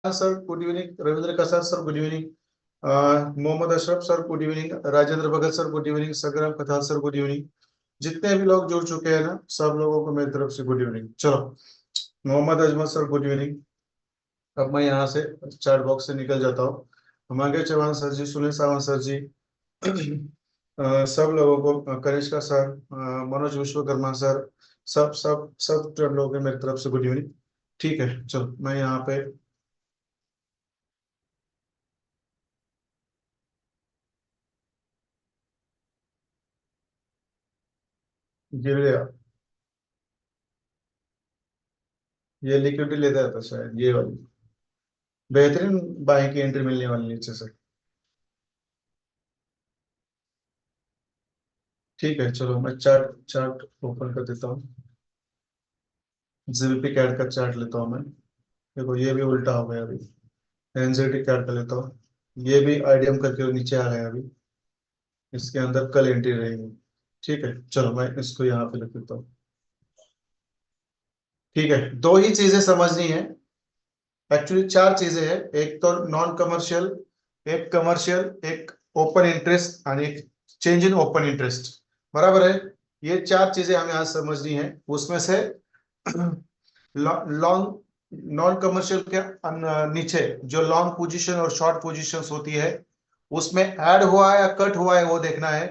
Sir good evening, Ravindra Kasar sir good evening, Mohammad Ashraf sir good evening, Rajendra Bhagat sir good evening, Sangram Kathal sir good evening. जितने भी लोग जुड़ चुके हैं ना, सब लोगों को मेरी तरफ से गुड इवनिंग। चलो, Mohammed Ajmal sir good evening. अब मैं यहाँ से चैट बॉक्स से निकल जाता हूँ। हिमांगे चौहान सर जी, सुनील सावंत सर जी, सब लोगों को, कनिष्का सर, मनोज विश्वकर्मा सर, सब सब सब लोगों को मेरी तरफ से गुड इवनिंग। ठीक है, चलो मैं यहाँ पे गिर गया। ये लिक्विडिटी लेता था शायद, ये वाली बेहतरीन बाई की एंट्री मिलने वाली नीचे से। ठीक है, चलो मैं चार्ट चार्ट ओपन कर देता हूँ। जीबीपी कैड का चार्ट लेता हूँ मैं। देखो ये भी उल्टा हो गया अभी। एनजेडी कैड का लेता हूँ। ये भी आईडीएम करके नीचे आ गया अभी। इसके अंदर कल एंट्री रहेगी। ठीक है, चलो मैं इसको यहाँ पे लिख देता हूँ। ठीक है, दो ही चीजें समझनी है। एक्चुअली चार चीजें हैं। एक तो नॉन कमर्शियल, एक कमर्शियल, एक ओपन इंटरेस्ट और एक चेंज इन ओपन इंटरेस्ट। बराबर है। ये चार चीजें हमें आज समझनी है। उसमें से लॉन्ग, नॉन कमर्शियल के नीचे जो लॉन्ग पोजीशन और शॉर्ट पोजीशंस होती है, उसमें ऐड हुआ है या कट हुआ है वो देखना है।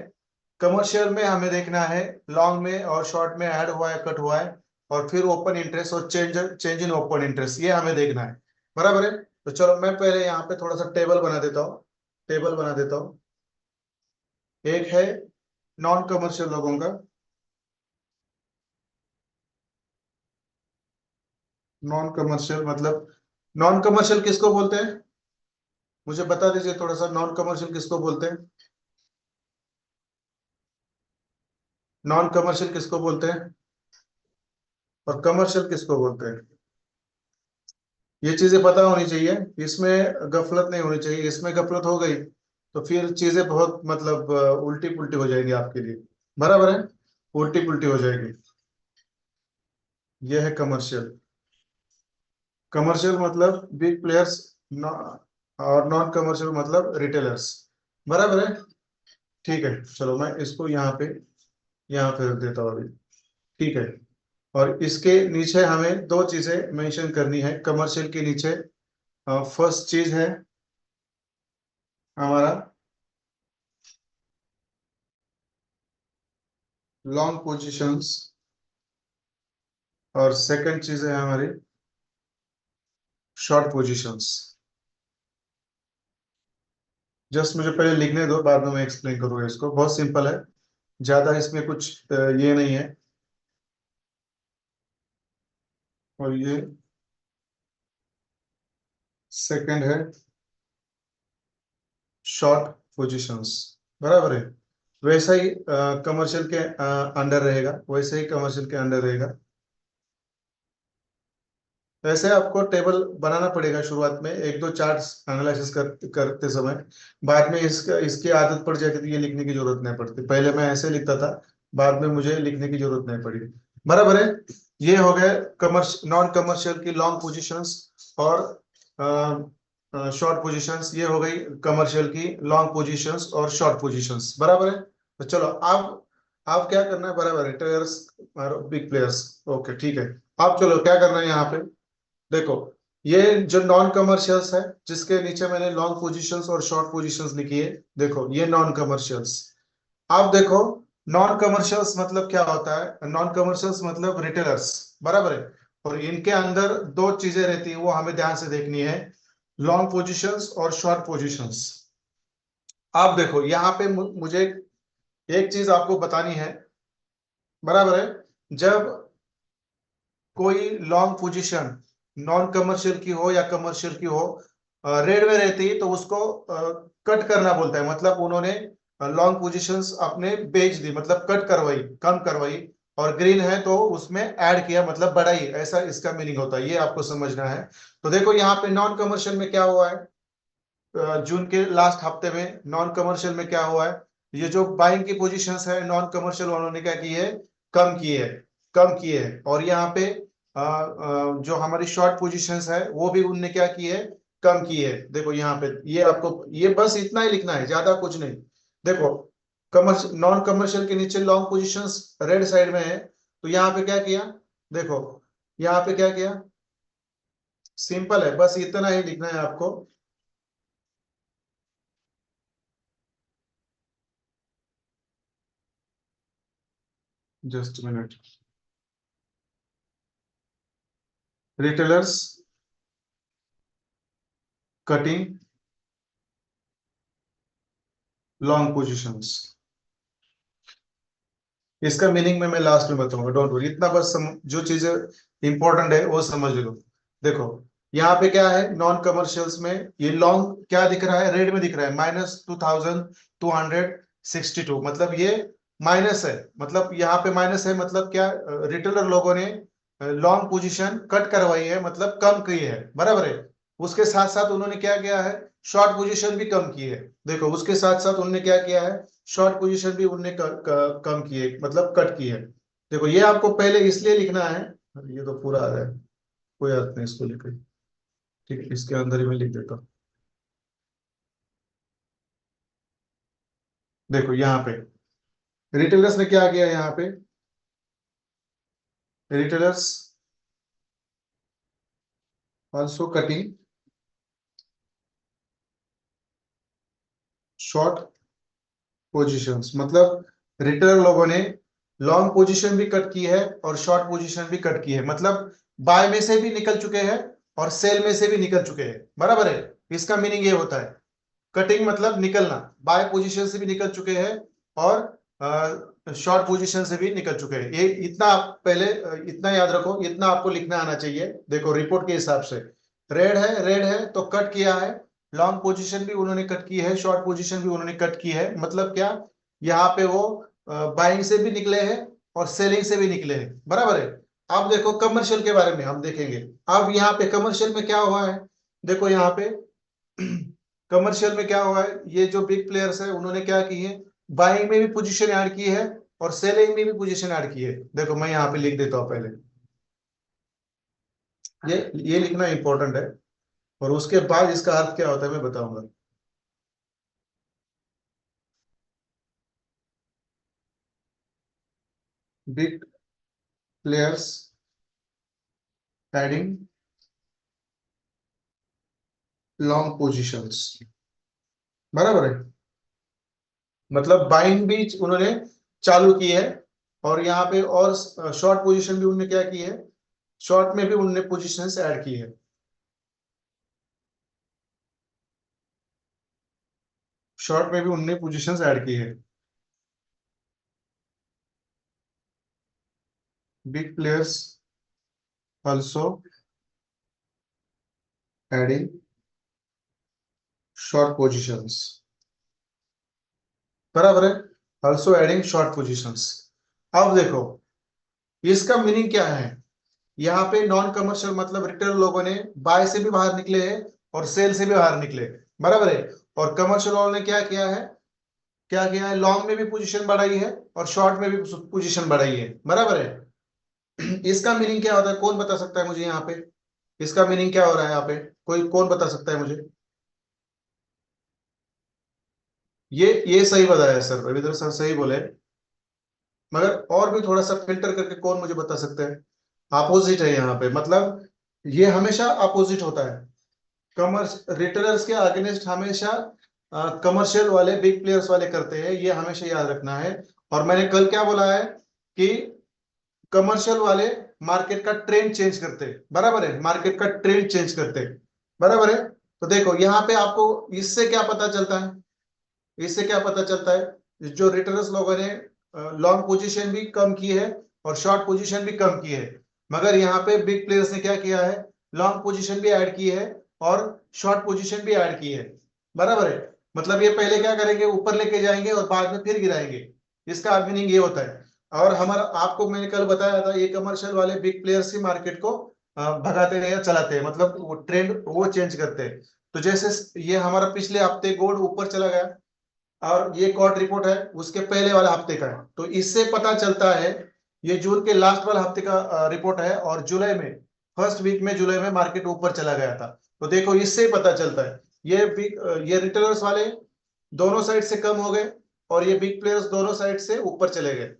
कमर्शियल में हमें देखना है लॉन्ग में और शॉर्ट में ऐड हुआ है कट हुआ है, और फिर ओपन इंटरेस्ट और change change in open interest ये हमें देखना है। बराबर है। तो चलो मैं पहले यहाँ पे थोड़ा सा टेबल बना देता हूँ। टेबल बना देता हूँ। एक है नॉन कमर्शियल लोगों का। नॉन कमर्शियल मतलब, नॉन कमर्शियल किसको बोलते हैं? मुझे बता दीजिए थोड़ा सा, नॉन कमर्शियल किसको बोलते हैं? नॉन कमर्शियल किसको बोलते हैं और कमर्शियल किसको बोलते हैं? ये चीजें पता होनी चाहिए। इसमें गफलत नहीं होनी चाहिए। इसमें गफलत हो गई तो फिर चीजें बहुत मतलब उल्टी पुल्टी हो जाएंगी आपके लिए। बराबर है, उल्टी पुल्टी हो जाएगी। ये है कमर्शियल। कमर्शियल मतलब बिग प्लेयर्स, और नॉन कमर्शियल मतलब रिटेलर्स। बराबर है। ठीक है, चलो मैं इसको यहाँ पे रख देता हूँ अभी। ठीक है, और इसके नीचे हमें दो चीजें मेंशन करनी है कमर्शियल के नीचे। फर्स्ट चीज है हमारा लॉन्ग पोजीशंस, और सेकंड चीज है हमारी शॉर्ट पोजीशंस। जस्ट मुझे पहले लिखने दो, बाद में मैं एक्सप्लेन करूंगा इसको। बहुत सिंपल है, ज्यादा इसमें कुछ ये नहीं है। और ये सेकंड है शॉर्ट पोजीशंस। बराबर है। वैसा ही कमर्शियल के अंडर रहेगा, वैसे ही कमर्शियल के अंडर रहेगा। वैसे आपको टेबल बनाना पड़ेगा शुरुआत में, एक दो चार्ट्स एनालिसिस करते समय। बाद में इसकी आदत पड़ जाती तो ये लिखने की जरूरत नहीं पड़ती। पहले मैं ऐसे लिखता था, बाद में मुझे लिखने की जरूरत नहीं पड़ी। बराबर है। ये हो गए नॉन कमर्शियल की लॉन्ग पोजीशंस और शॉर्ट पोजीशंस। ये हो गई कमर्शियल की लॉन्ग पोजीशंस और शॉर्ट पोजीशंस। बराबर है। तो चलो आप क्या करना है, बराबर है, ट्रेडर्स और बिग प्लेयर्स। ओके ठीक है। आप चलो क्या करना है यहाँ पे, देखो ये जो नॉन कमर्शियल्स है, जिसके नीचे मैंने लॉन्ग पोजीशंस और शॉर्ट पोजीशंस लिखी है, देखो ये नॉन कमर्शियल्स। आप देखो, नॉन कमर्शियल्स मतलब क्या होता है? नॉन कमर्शियल्स मतलब रिटेलर्स। बराबर है। और इनके अंदर दो चीजें रहती है, वो हमें ध्यान से देखनी है, लॉन्ग पोजीशंस और शॉर्ट पोजीशंस। आप देखो यहाँ पे मुझे एक चीज आपको बतानी है। बराबर है। जब कोई लॉन्ग पोजीशन नॉन कमर्शियल की हो या कमर्शियल की हो, रेड में रहती है तो उसको कट करना बोलता है। मतलब उन्होंने लॉन्ग पोजीशंस अपने बेच दी, मतलब कट करवाई, कम करवाई। और ग्रीन है तो उसमें ऐड किया, मतलब बढ़ाई, ऐसा इसका मीनिंग होता है। ये आपको समझना है। तो देखो यहाँ पे नॉन कमर्शियल में क्या हुआ है, जून के लास्ट हफ्ते में नॉन कमर्शियल में क्या हुआ है, ये जो बाइंग की पोजीशंस है नॉन कमर्शियल वालों ने क्या की है, कम की है, कम की है। और यहाँ पे जो हमारी शॉर्ट पोजीशंस है वो भी उनने क्या की है, कम की है। देखो यहाँ पे ये आपको ये बस इतना ही लिखना है, ज्यादा कुछ नहीं। देखो कमर्शियल नॉन कमर्शियल के नीचे लॉन्ग पोजीशंस रेड साइड में है, तो यहाँ पे क्या किया, देखो यहाँ पे क्या किया, सिंपल है, बस इतना ही लिखना है आपको। Just minute. Retailers cutting long positions, इसका मीनिंग में मैं लास्ट में बताऊंगा, डोंट वरी, इतना बस जो चीजें इंपॉर्टेंट है वो समझ लो। देखो यहाँ पे क्या है, नॉन कमर्शियल्स में ये लॉन्ग क्या दिख रहा है, रेड में दिख रहा है -2262, मतलब ये माइनस है, मतलब यहाँ पे माइनस है, मतलब क्या, रिटेलर लोगों ने लॉन्ग पोजीशन कट करवाई है, मतलब कम की है, बराबर है। उसके साथ साथ उन्होंने क्या किया है, शॉर्ट पोजीशन भी कम की है। देखो उसके साथ साथ उन्होंने क्या किया है, शॉर्ट पोजीशन भी उनने कम की है, मतलब कट की है। देखो ये आपको पहले इसलिए लिखना है, ये तो पूरा आ रहा है, कोई अर्थ नहीं इसको लिखे, ठीक है, इसके अंदर ही मैं लिख देता हूँ। देखो यहाँ पे रिटेलर्स ने क्या किया, यहाँ पे retailers also cutting short positions, मतलब रिटेलर लोगों ने लॉन्ग पोजीशन भी कट की है और शॉर्ट पोजीशन भी कट की है, मतलब बाय में से भी निकल चुके हैं और सेल में से भी निकल चुके हैं, बराबर है। इसका मीनिंग ये होता है, कटिंग मतलब निकलना, बाय पोजीशन से भी निकल चुके हैं और शॉर्ट पोजीशन से भी निकल चुके हैं। ये इतना आप पहले इतना याद रखो, इतना आपको लिखना आना चाहिए। देखो रिपोर्ट के हिसाब से रेड है तो कट किया है, लॉन्ग पोजीशन भी उन्होंने कट की है, शॉर्ट पोजीशन भी उन्होंने कट की है, मतलब क्या, यहाँ पे वो बाइंग से भी निकले हैं और सेलिंग से भी निकले हैं, बराबर है। अब देखो कमर्शियल के बारे में हम देखेंगे। अब यहाँ पे कमर्शियल में क्या हुआ है, देखो यहाँ पे कमर्शियल में क्या हुआ है, ये जो बिग प्लेयर्स है उन्होंने क्या की है, बाइंग में भी पोजीशन ऐड की है और सेलिंग में भी पोजीशन ऐड की है। देखो मैं यहाँ पे लिख देता हूँ पहले, ये लिखना इंपॉर्टेंट है, और उसके बाद इसका अर्थ क्या होता है मैं बताऊंगा। Big players adding long positions, बराबर है, मतलब बाइंग भी उन्होंने चालू की है, और यहाँ पे और शॉर्ट पोजीशन भी उन्होंने क्या की है, शॉर्ट में भी उन्होंने पोजीशंस ऐड की है, शॉर्ट में भी उन्होंने पोजीशंस ऐड की है। Big players also adding short positions, बराबर है, आल्सो एडिंग शॉर्ट पोजीशंस। अब देखो इसका मीनिंग क्या है, यहाँ पे नॉन कमर्शियल मतलब रिटेल लोगों ने बाय से भी बाहर निकले हैं और सेल से भी बाहर निकले, बराबर है। और कमर्शियल वालों ने क्या किया है, क्या किया है, लॉन्ग में भी पोजीशन बढ़ाई है और शॉर्ट में भी पोजीशन बढ़ाई है, बराबर है। इसका मीनिंग क्या होता है, कौन बता सकता है मुझे यहाँ पे, इसका मीनिंग क्या हो रहा है यहाँ पे, कोई कौन बता सकता है मुझे। ये सही बताया सर, रविंद्र सर सही बोले, मगर और भी थोड़ा सा फिल्टर करके कौन मुझे बता सकता है। अपोजिट है यहाँ पे, मतलब ये हमेशा अपोजिट होता है, कमर्स रिटेलर्स के अगेंस्ट हमेशा कमर्शियल वाले बिग प्लेयर्स वाले करते हैं, ये हमेशा याद रखना है। और मैंने कल क्या बोला है कि कमर्शियल वाले मार्केट का ट्रेंड चेंज करते हैं, बराबर है, मार्केट का ट्रेंड चेंज करते हैं, बराबर है। तो देखो यहाँ पे आपको इससे क्या पता चलता है, इससे क्या पता चलता है, जो रिटेलर्स लोगों ने लॉन्ग पोजीशन भी कम की है और शॉर्ट पोजीशन भी कम की है, मगर यहाँ पे बिग प्लेयर्स ने क्या किया है, लॉन्ग पोजीशन भी ऐड की है और शॉर्ट पोजीशन भी ऐड की है, बराबर है। मतलब ये पहले क्या करेंगे, ऊपर लेके जाएंगे और बाद में फिर गिराएंगे, इसका मीनिंग ये होता है। और हमारा आपको मैंने कल बताया था, ये कमर्शियल वाले बिग प्लेयर्स ही मार्केट को भगाते हैं या चलाते हैं, मतलब वो ट्रेंड वो चेंज करते हैं। तो जैसे ये हमारा पिछले हफ्ते गोल्ड ऊपर चला गया और ये कॉर्ड रिपोर्ट है उसके पहले वाला हफ्ते का है, तो इससे पता चलता है, ये जून के लास्ट वाला हफ्ते का रिपोर्ट है, और जुलाई में फर्स्ट वीक में जुलाई में मार्केट ऊपर चला गया था। तो देखो इससे ही पता चलता है ये रिटेलर्स वाले दोनों साइड से कम हो गए और ये बिग प्लेयर्स दोनों साइड से ऊपर चले गए।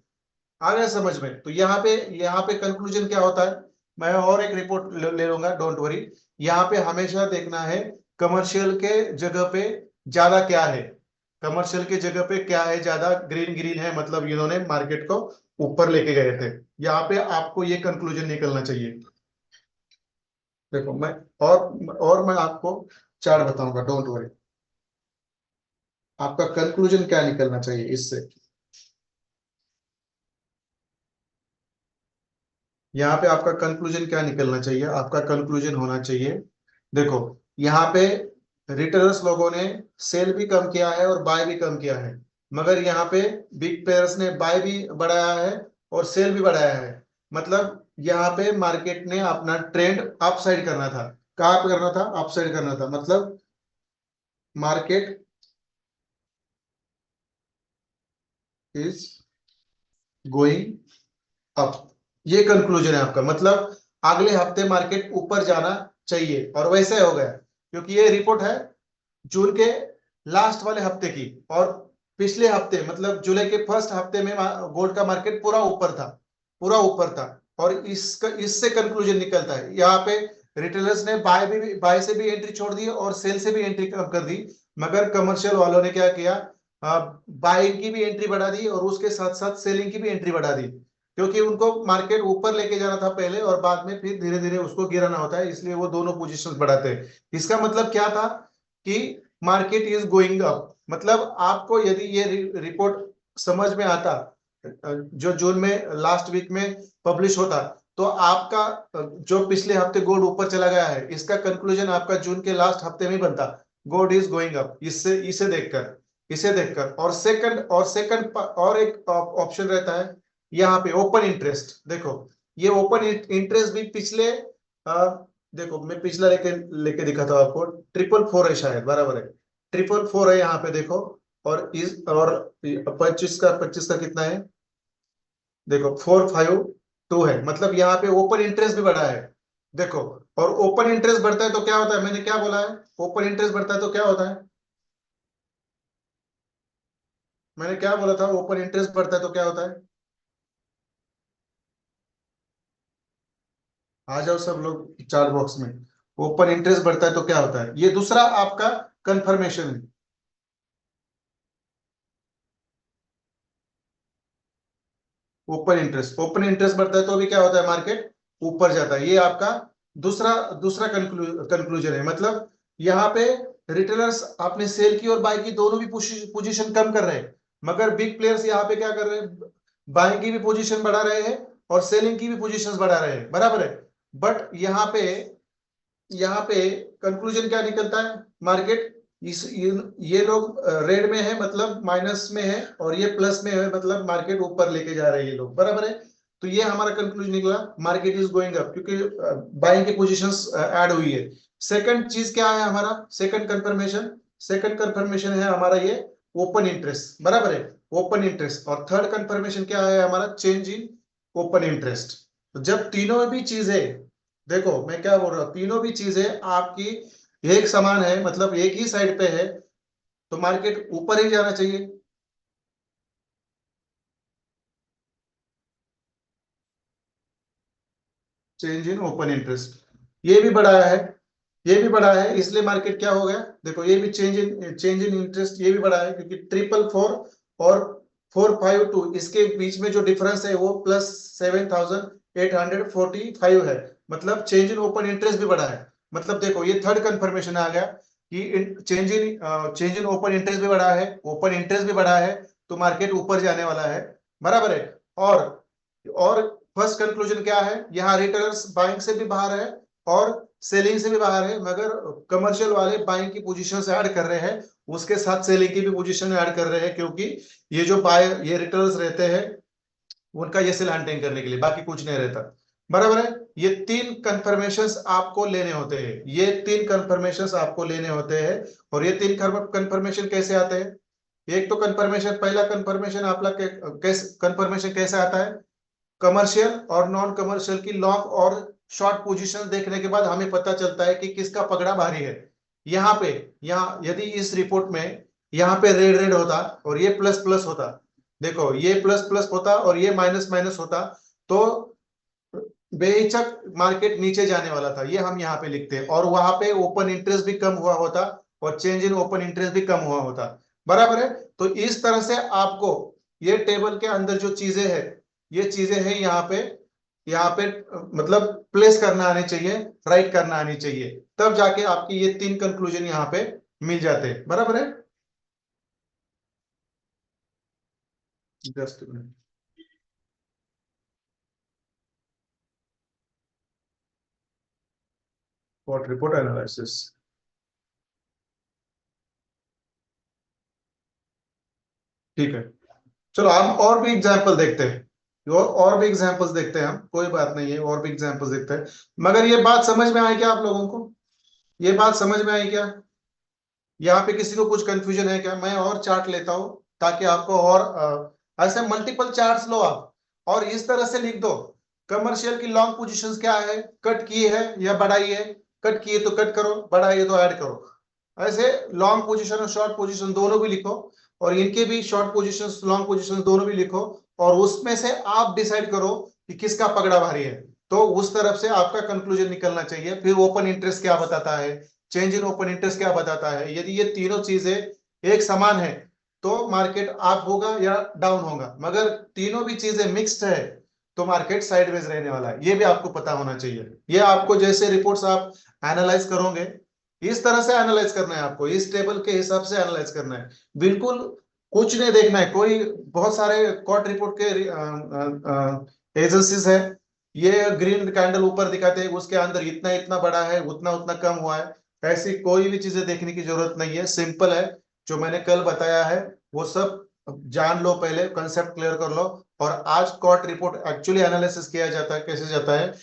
आ गया समझ में? तो यहाँ पे कंक्लूजन क्या होता है, मैं और एक रिपोर्ट ले लूंगा, डोंट वरी। यहाँ पे हमेशा देखना है कमर्शियल के जगह पे ज्यादा क्या है, कमर्शियल के जगह पे क्या है, ज्यादा ग्रीन ग्रीन है, मतलब इन्होंने मार्केट को ऊपर लेके गए थे। यहाँ पे आपको ये कंक्लूजन निकलना चाहिए। देखो मैं और मैं आपको चार्ट बताऊंगा, डोंट वरी। आपका कंक्लूजन क्या निकलना चाहिए इससे, यहाँ पे आपका कंक्लूजन क्या निकलना चाहिए, आपका कंक्लूजन होना चाहिए, देखो यहाँ पे रिटेलर्स लोगों ने सेल भी कम किया है और बाय भी कम किया है, मगर यहाँ पे बिग प्लेयर्स ने बाय भी बढ़ाया है और सेल भी बढ़ाया है। मतलब यहाँ पे मार्केट ने अपना ट्रेंड अप साइड करना था। कहाँ पे करना था? अप साइड करना था। मतलब मार्केट इज गोइंग अप, ये कंक्लूजन है आपका। मतलब अगले हफ्ते मार्केट ऊपर जाना चाहिए और वैसे हो गया, क्योंकि ये रिपोर्ट है जून के लास्ट वाले हफ्ते की, और पिछले हफ्ते मतलब जुलाई के फर्स्ट हफ्ते में गोल्ड का मार्केट पूरा ऊपर था, पूरा ऊपर था। और इससे कंक्लूजन निकलता है, यहाँ पे रिटेलर्स ने बाय से भी एंट्री छोड़ दी और सेल से भी एंट्री कम कर दी, मगर कमर्शियल वालों ने क्या किया, बाइंग की भी एंट्री बढ़ा दी और उसके साथ साथ सेलिंग की भी एंट्री बढ़ा दी, क्योंकि उनको मार्केट ऊपर लेके जाना था पहले और बाद में फिर धीरे धीरे उसको गिराना होता है, इसलिए वो दोनों पोजीशंस बढ़ाते हैं। इसका मतलब क्या था कि मार्केट इज गोइंग अप। मतलब आपको यदि ये रिपोर्ट समझ में आता, जो जून में लास्ट वीक में पब्लिश होता, तो आपका जो पिछले हफ्ते गोल्ड ऊपर चला गया है, इसका कंक्लूजन आपका जून के लास्ट हफ्ते में बनता, गोल्ड इज गोइंग अप। इससे इसे देखकर और सेकंड और एक ऑप्शन रहता है यहाँ पे, ओपन इंटरेस्ट। देखो ये ओपन इंटरेस्ट भी पिछले देखो मैं पिछला लेके लेके दिखाता हूँ आपको, 444 है शायद, बराबर है, 444 है यहाँ पे देखो। और 25 का कितना है, देखो 452 है। मतलब यहाँ पे ओपन इंटरेस्ट भी बढ़ा है, देखो। और ओपन इंटरेस्ट बढ़ता है तो क्या होता है, मैंने क्या बोला है, ओपन इंटरेस्ट बढ़ता है तो क्या होता है, मैंने क्या बोला था, ओपन इंटरेस्ट बढ़ता है तो क्या होता है। आ जाओ सब लोग चार्ट बॉक्स में। ओपन इंटरेस्ट बढ़ता है तो क्या होता है, ये दूसरा आपका कंफर्मेशन है। ओपन इंटरेस्ट बढ़ता है तो भी क्या होता है, मार्केट ऊपर जाता है। ये आपका दूसरा दूसरा कंक्लूजन है। मतलब यहाँ पे रिटेलर्स आपने सेल की और बाय की दोनों भी पोजीशन कम कर रहे हैं, मगर बिग प्लेयर्स यहाँ पे क्या कर रहे हैं, बाइंग की भी पोजीशन बढ़ा रहे हैं और सेलिंग की भी पोजीशंस बढ़ा रहे हैं, बराबर है। बट यहाँ पे कंक्लूजन क्या निकलता है, मार्केट ये लोग रेड में है, मतलब माइनस में है, और ये प्लस में है, मतलब मार्केट ऊपर लेके जा रहे हैं ये लोग, बराबर है। तो ये हमारा कंक्लूजन निकला, मार्केट इज गोइंग अप, क्योंकि बाइंग की पोजीशंस ऐड हुई है। सेकंड चीज क्या है हमारा, सेकंड कंफर्मेशन है हमारा ये ओपन इंटरेस्ट, बराबर है, ओपन इंटरेस्ट। और थर्ड कंफर्मेशन क्या है हमारा, चेंज इन ओपन इंटरेस्ट। तो जब तीनों भी चीजें, देखो मैं क्या बोल रहा हूँ, तीनों भी चीजें आपकी एक समान है, मतलब एक ही साइड पे है, तो मार्केट ऊपर ही जाना चाहिए। चेंज इन ओपन इंटरेस्ट, ये भी बढ़ाया है, ये भी बढ़ा है, इसलिए मार्केट क्या हो गया, देखो ये भी चेंज इन इंटरेस्ट ये भी बढ़ा है, क्योंकि 444 और 452 इसके बीच में जो डिफरेंस है वो +7,845 है। मतलब चेंज इन ओपन इंटरेस्ट भी बढ़ा है। मतलब देखो ये थर्ड कंफर्मेशन आ गया कि चेंज इन ओपन इंटरेस्ट भी बढ़ा है, ओपन इंटरेस्ट भी बढ़ा है, तो मार्केट ऊपर जाने वाला है, बराबर है। और फर्स्ट कंक्लूजन क्या है, यहाँ रिटेलर्स बाइंग से भी बाहर है और सेलिंग से भी बाहर है, मगर कमर्शियल वाले बाइंग की पोजीशन ऐड कर रहे हैं, उसके साथ सेलिंग की भी पोजीशन ऐड कर रहे हैं, क्योंकि ये रिटेलर्स रहते हैं, उनका ये सेल हंटिंग करने के लिए, बाकी कुछ नहीं रहता, बराबर है। ये तीन कंफर्मेशंस आपको लेने होते हैं, ये तीन कंफर्मेशंस आपको लेने होते हैं। और ये तीन कंफर्मेशन कैसे आते हैं, एक तो कंफर्मेशन, पहला कंफर्मेशन आपका कैसे कंफर्मेशन कैसे आता है, कमर्शियल और नॉन कमर्शियल की लॉन्ग और शॉर्ट पोजीशन देखने के बाद हमें पता चलता है कि किसका पकड़ा भारी है। यहाँ पे, यहाँ यदि इस रिपोर्ट में यहाँ पे रेड रेड होता और ये प्लस प्लस होता, देखो ये प्लस प्लस होता और ये माइनस माइनस होता, तो बेहिचक मार्केट नीचे जाने वाला था, ये हम यहाँ पे लिखते हैं, और वहां पे ओपन इंटरेस्ट भी कम हुआ होता और चेंज इन ओपन इंटरेस्ट भी कम हुआ होता। बराबर है। तो इस तरह से आपको ये टेबल के अंदर जो चीजें हैं, ये चीजें हैं यहाँ पे मतलब प्लेस करना आनी चाहिए, राइट करना आनी चाहिए, तब जाके आपकी ये तीन कंक्लूजन यहाँ पे मिल जाते हैं। बराबर है। Just what report analysis. ठीक है, चलो हम और भी एग्जाम्पल देखते हैं, और भी एग्जाम्पल्स देखते हैं हम, कोई बात नहीं है, और भी एग्जाम्पल्स देखते हैं। मगर ये बात समझ में आई क्या आप लोगों को? ये बात समझ में आई क्या? यहाँ पे किसी को कुछ कंफ्यूजन है क्या? मैं और चार्ट लेता हूँ ताकि आपको और ऐसे मल्टीपल चार्ट्स लो आप और इस तरह से लिख दो, कमर्शियल की लॉन्ग पोजीशंस क्या है, कट की है या बढ़ाई है, कट की है तो कट करो, बढ़ाई है तो ऐड करो। ऐसे लॉन्ग पोजीशन और शॉर्ट पोजीशन दोनों भी लिखो, और इनके भी शॉर्ट पोजीशंस लॉन्ग पोजीशंस दोनों भी लिखो, और उसमें से आप डिसाइड करो कि किसका पगड़ा भारी है। तो उस तरफ से आपका कंक्लूजन निकलना चाहिए। फिर ओपन इंटरेस्ट क्या बताता है, चेंज इन ओपन इंटरेस्ट क्या बताता है, यदि ये तीनों चीजें एक समान है तो मार्केट अप होगा या डाउन होगा, मगर तीनों भी चीजें मिक्स्ड है तो मार्केट साइडवेज रहने वाला है, ये भी आपको पता होना चाहिए। ये आपको जैसे रिपोर्ट्स आप एनालाइज करोगे, इस तरह से एनालाइज करना है आपको, इस टेबल के हिसाब से एनालाइज करना है। बिल्कुल कुछ नहीं देखना है, कोई बहुत सारे कोर्ट रिपोर्ट के एजेंसीज है, ये ग्रीन कैंडल ऊपर दिखाते हैं, उसके अंदर इतना इतना बड़ा है, उतना उतना कम हुआ है, ऐसी कोई भी चीजें देखने की जरूरत नहीं है। सिंपल है, जो मैंने कल बताया है वो सब जान लो, पहले कंसेप्ट क्लियर कर लो। और आज कोर्ट रिपोर्ट एक्चुअली एनालिसिस किया जाता है, कैसे जाता है,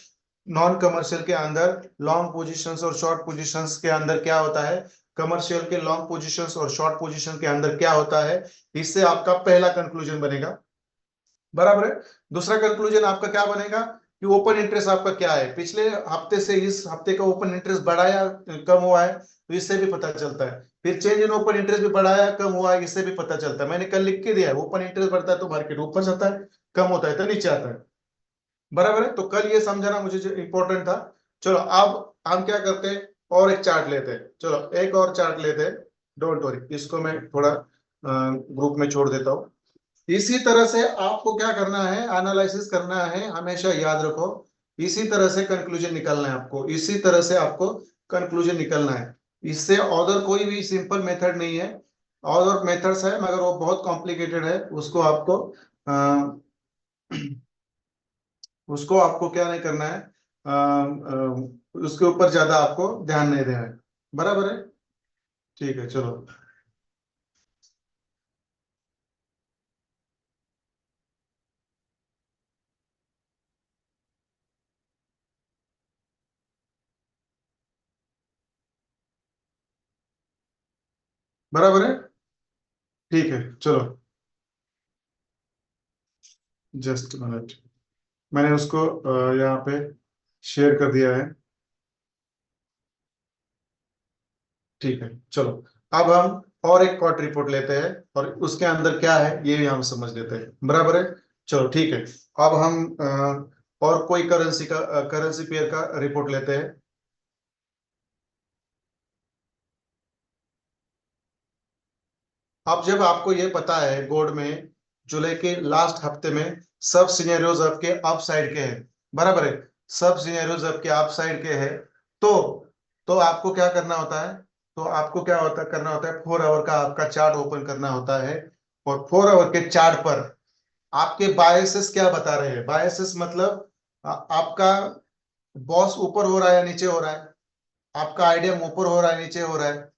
नॉन कमर्शियल के अंदर लॉन्ग पोजीशंस और शॉर्ट पोजीशंस के अंदर क्या होता है, कमर्शियल के लॉन्ग पोजीशंस और शॉर्ट पोजीशन के अंदर क्या होता है, इससे आपका पहला कंक्लूजन बनेगा। बराबर है। दूसरा कंक्लूजन आपका क्या बनेगा कि ओपन इंटरेस्ट आपका क्या है, पिछले हफ्ते से इस हफ्ते का ओपन इंटरेस्ट बढ़ाया कम हुआ है, तो इससे भी पता चलता है। फिर चेंज इन ओपन इंटरेस्ट भी बढ़ाया कम हुआ है, इससे भी पता चलता है। मैंने कल लिख के दिया है, ओपन इंटरेस्ट बढ़ता है तो मार्केट ऊपर जाता है, कम होता है तो नीचे आता है। बराबर है। तो कल ये समझना मुझे जो इंपॉर्टेंट था। चलो अब हम क्या करते हैं, और एक चार्ट लेते हैं, चलो एक और चार्ट लेते हैं। डोंट वरी, इसको मैं थोड़ा ग्रुप में छोड़ देता हूँ। इसी तरह से आपको क्या करना है, एनालिसिस करना है, हमेशा याद रखो, इसी तरह से कंक्लूजन निकालना है आपको, इसी तरह से आपको कंक्लूजन निकलना है। इससे अदर कोई भी सिंपल मेथड नहीं है, अदर मेथड्स है मगर वो बहुत कॉम्प्लिकेटेड है, उसको आपको क्या नहीं करना है, उसके ऊपर ज्यादा आपको ध्यान नहीं देना है। बराबर है। ठीक है, चलो। बराबर है। ठीक है, चलो। जस्ट मिनट, मैंने उसको यहाँ पे शेयर कर दिया है। ठीक है, चलो। अब हम और एक कॉट रिपोर्ट लेते हैं और उसके अंदर क्या है ये भी हम समझ लेते हैं। बराबर है। चलो ठीक है। अब हम और कोई करेंसी पेयर का रिपोर्ट लेते हैं। अब जब आपको ये पता है गोल्ड में जुलाई के लास्ट हफ्ते में सब सिनेरियोज आपके अप साइड के हैं, बराबर है, सब सिनेरियोज आपके अप साइड के हैं, तो तो आपको क्या करना होता है, तो आपको क्या होता करना होता है, 4 आवर का आपका चार्ट ओपन करना होता है, और 4 आवर के चार्ट पर आपके बायसेस क्या बता रहे हैं। बायसेस मतलब आपका बॉस ऊपर हो रहा है या नीचे हो रहा है, आपका आइडिया ऊपर हो रहा है नीचे हो रहा है,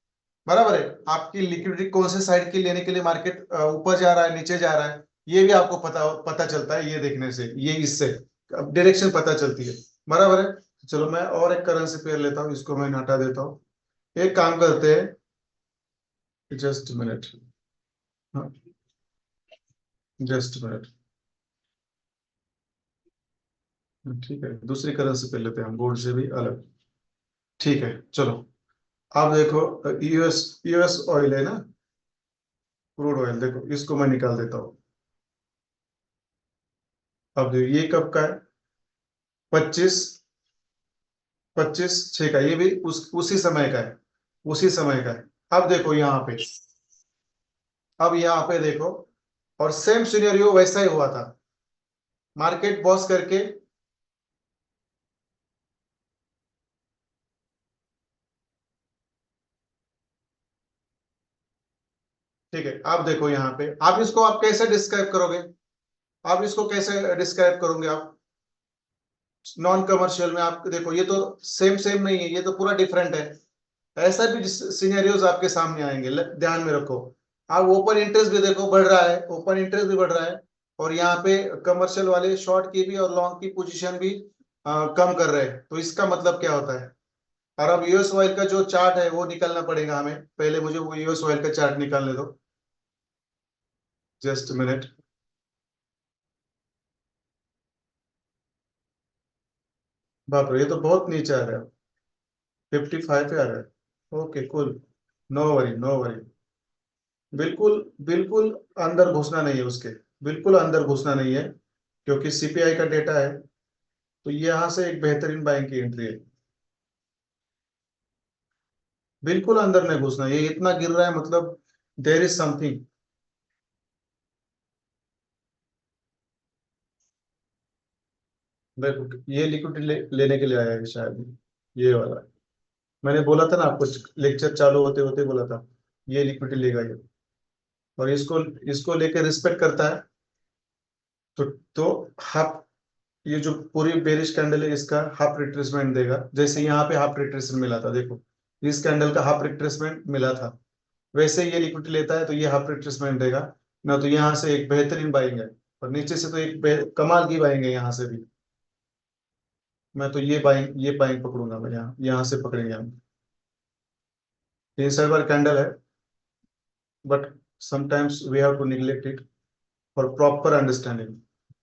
बराबर है, आपकी लिक्विडिटी कौन से साइड की लेने के लिए मार्केट ऊपर जा रहा है नीचे जा रहा है, ये भी आपको पता पता चलता है, ये देखने से, ये इससे डायरेक्शन पता चलती है। बराबर है। चलो मैं और एक करेंसी पेयर लेता हूँ, इसको मैं हटा देता हूँ। एक काम करते हैं, जस्ट मिनट, जस्ट मिनट, ठीक है, दूसरी करेंसी पे लेते हैं हम, गोल्ड से भी अलग। ठीक है चलो। अब देखो, यूएस यूएस ऑयल है ना, क्रूड ऑयल, देखो इसको मैं निकाल देता हूँ। अब देखो ये कब का है? 25, 25/6 का, ये भी उसी समय का है, उसी समय का है। अब देखो यहाँ पे, अब यहाँ पे देखो, और सेम सिनेरियो वैसा ही हुआ था, मार्केट बॉस करके। ठीक है, आप देखो यहाँ पे, आप इसको आप कैसे डिस्क्राइब करोगे? आप इसको कैसे डिस्क्राइब करोगे आप? नॉन कमर्शियल में आप देखो, ये तो सेम सेम नहीं है, ये तो पूरा डिफरेंट है। ऐसा भी सिनेरियोज आपके सामने आएंगे, ध्यान में रखो। आप ओपन इंटरेस्ट भी देखो बढ़ रहा है, ओपन इंटरेस्ट भी बढ़ रहा है, और यहाँ पे कमर्शियल वाले शॉर्ट की भी और लॉन्ग की पोजीशन भी कम कर रहे हैं। तो इसका मतलब क्या होता है? और अब यूएस ऑयल का जो चार्ट है वो निकलना पड़ेगा हमें, पहले मुझे वो यूएस ऑयल का चार्ट निकालने दो, जस्ट मिनट। बाप रे, ये तो बहुत नीचे आ रहा है, 55 पे आ रहा है। Okay cool, no worry no worry. बिल्कुल, बिल्कुल अंदर घुसना नहीं है उसके, बिल्कुल अंदर घुसना नहीं है, क्योंकि सीपीआई का डेटा है। तो ये यहाँ से एक बेहतरीन बाइंग की एंट्री है। बिल्कुल अंदर नहीं घुसना, ये इतना गिर रहा है मतलब देर इज समथिंग। देखो ये लिक्विडिटी लेने के लिए आया है शायद, ये वाला। मैंने बोला था ना आपको, लेक्चर चालू होते होते बोला था, ये लिक्विडिटी लेगा ये, और इसको इसको लेके रिस्पेक्ट करता है। तो हाफ, ये जो पूरी बेरिश कैंडल है इसका हाफ रिट्रेसमेंट देगा, जैसे यहाँ पे हाफ रिट्रेसमेंट मिला था देखो, इस कैंडल का हाफ रिट्रेसमेंट मिला था, वैसे ये लिक्विडिटी लेता है तो ये हाफ रिट्रेसमेंट देगा ना। तो यहाँ से एक बेहतरीन बाइंग है, और नीचे से तो एक कमाल की बाइंग है यहाँ से भी। मैं तो ये बाइंग पकड़ूंगा मैं, यहाँ यहाँ से पकड़ेंगे हम। तीन सर्वर कैंडल है, but sometimes we have to neglect it for proper understanding.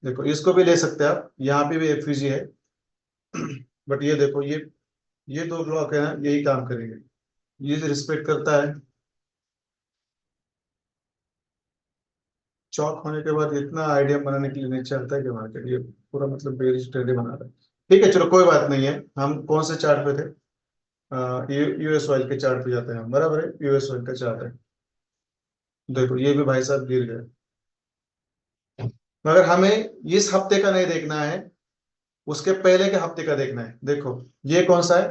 देखो इसको भी ले सकते हैं आप, यहाँ पे भी एफयूजी है, बट ये देखो, ये दो ब्लॉक है ना, यही काम करेंगे, ये रिस्पेक्ट करता है। चौक होने के बाद इतना आइडिया बनाने के लिए नहीं चलता है कि मार्केट ये पूरा मतलब बेरिश ट्रेंड बना रहा है। ठीक है चलो, कोई बात नहीं है। हम कौन से चार्ट पे थे? यूएस ऑयल के चार्ट पे जाते हैं हम, बराबर है, यूएस ऑयल का चार्ट है। देखो ये भी भाई साहब गिर गए, मगर हमें इस हफ्ते का नहीं देखना है, उसके पहले के हफ्ते का देखना है। देखो ये कौन सा है?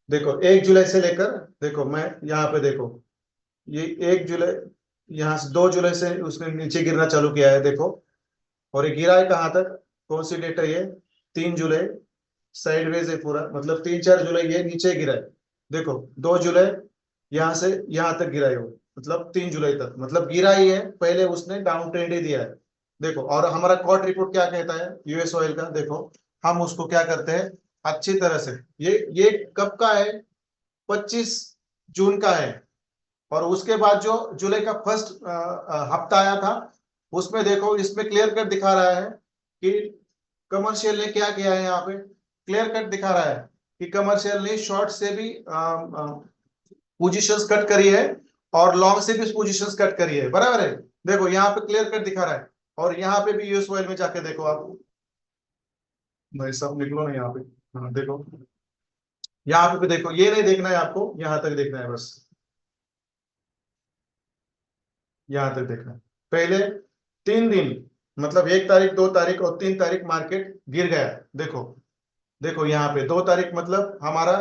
देखो 1 जुलाई से लेकर, देखो मैं यहाँ पे देखो, ये 1 जुलाई, यहाँ से 2 जुलाई से उसने नीचे गिरना चालू किया है देखो, और ये गिरा है कहाँ तक? कौन सी डेट है ये? 3 जुलाई। साइडवेज है पूरा, मतलब 3-4 जुलाई ये नीचे गिरा है। देखो 2 जुलाई यहाँ से यहाँ तक गिरा है वो, मतलब 3 जुलाई तक, मतलब गिरा ही है, पहले उसने डाउन ट्रेंड ही दिया है। देखो, और हमारा कॉट रिपोर्ट क्या कहता है यूएस ऑयल का? देखो हम उसको क्या करते हैं अच्छी तरह से, ये कब का है? 25 जून का है। और उसके बाद जो जुलाई का फर्स्ट हफ्ता आया था, उसमें देखो इसमें क्लियर कट दिखा रहा है कि कमर्शियल ने क्या किया है, यहाँ पे क्लियर कट दिखा रहा है कि कमर्शियल ने शॉर्ट से भी पोजीशंस कट करी है, और लॉन्ग से भी पोजीशंस कट करी है, बराबर है। देखो यहाँ पे क्लियर कट दिखा रहा है, और यहाँ पे भी यूएस ऑयल में जाके देखो आप, भाई सब निकलो ना यहाँ पे। हाँ देखो, यहाँ पे भी देखो, ये नहीं देखना है आपको, यहाँ तक देखना है बस, यहाँ तक देखना है। पहले 3 दिन, मतलब 1 तारीख, 2 तारीख और 3 तारीख मार्केट गिर गया। देखो, देखो यहाँ पे 2 तारीख मतलब हमारा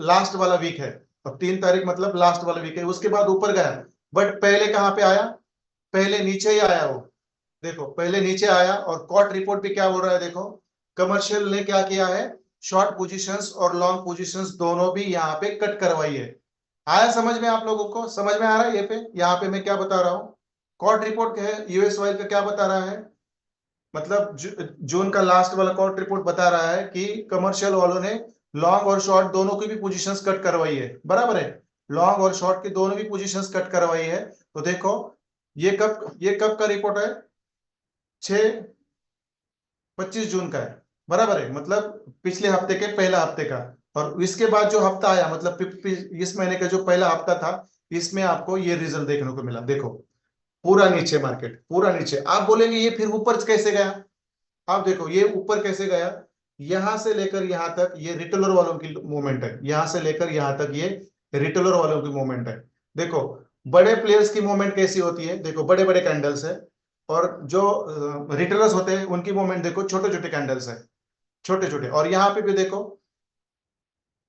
लास्ट वाला वीक है, और 3 तारीख मतलब लास्ट वाला वीक है, उसके बाद ऊपर गया। बट पहले कहाँ पे आया? पहले नीचे ही आया वो। देखो पहले नीचे आया, और कॉट रिपोर्ट भी क्या बोल रहा है देखो, कमर्शियल ने क्या किया है, शॉर्ट पोजीशंस और लॉन्ग पोजीशंस दोनों भी यहाँ पे कट करवाई है। आया समझ में? आप लोगों को समझ में आ रहा है? ये पे यहाँ पे मैं क्या बता रहा हूँ, कॉट रिपोर्ट है यूएस ऑयल का क्या बता रहा है, मतलब जून का लास्ट वाला कॉट रिपोर्ट बता रहा है कि कमर्शियल वालों ने लॉन्ग और शॉर्ट दोनों की भी पोजीशंस कट करवाई है, बराबर है। लॉन्ग और शॉर्ट की दोनों भी पोजीशंस कट करवाई है। तो देखो ये कब का रिपोर्ट है? 6 25 जून का है। बराबर है, मतलब पिछले हफ्ते के पहला हफ्ते का, और इसके बाद जो हफ्ता आया मतलब इस महीने का जो पहला हफ्ता था, इसमें आपको ये रिजल्ट देखने को मिला। देखो पूरा नीचे, मार्केट पूरा नीचे। आप बोलेंगे ये फिर ऊपर कैसे गया? आप देखो ये ऊपर कैसे गया, यहां से लेकर यहां तक ये रिटेलर वालों की मूवमेंट है, यहां से लेकर यहां तक ये रिटेलर वालों की मूवमेंट है। देखो बड़े प्लेयर्स की मूवमेंट कैसी होती है, देखो बड़े बड़े कैंडल्स है, और जो रिटेलर्स होते हैं उनकी मूवमेंट देखो छोटे छोटे कैंडल्स है, छोटे छोटे। और यहाँ पे भी देखो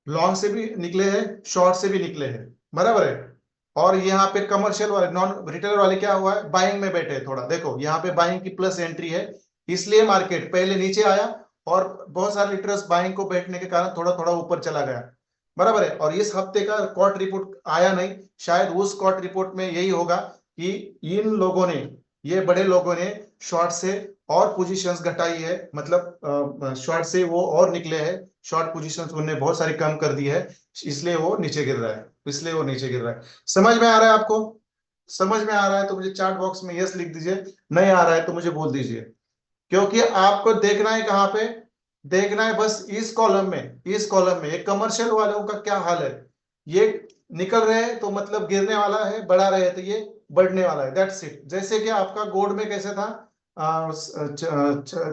लॉन्ग से भी निकले हैं, शॉर्ट से भी निकले हैं, बराबर है। और यहाँ पे कमर्शियल वाले नॉन रिटेलर वाले क्या हुआ है, बाइंग में बैठे हैं थोड़ा। देखो यहाँ पे बाइंग की प्लस एंट्री है, इसलिए मार्केट पहले नीचे आया, और बहुत सारे रिटेलर्स बाइंग को बैठने के कारण थोड़ा थोड़ा ऊपर चला गया, बराबर है। और इस हफ्ते का क्वार्ट रिपोर्ट आया नहीं, शायद उस क्वार्ट रिपोर्ट में यही होगा कि इन लोगों ने, ये बड़े लोगों ने शॉर्ट से और पोजीशंस घटाई है, मतलब शॉर्ट से वो और निकले हैं, शॉर्ट पोजीशंस उन्होंने बहुत सारी कम कर दी है, इसलिए वो नीचे गिर रहा है, इसलिए वो नीचे गिर रहा है। समझ में आ रहा है आपको? समझ में आ रहा है तो मुझे चैट बॉक्स में यस लिख दीजिए, नहीं आ रहा है तो मुझे बोल दीजिए। क्योंकि आपको देखना है कहाँ पे, देखना है बस इस कॉलम में, इस कॉलम में। एक कमर्शियल वालों का क्या हाल है, ये निकल रहे हैं तो मतलब गिरने वाला है, बढ़ा रहे हैं तो ये बढ़ने वाला है, दैट्स इट। जैसे कि आपका गोल्ड में कैसे था,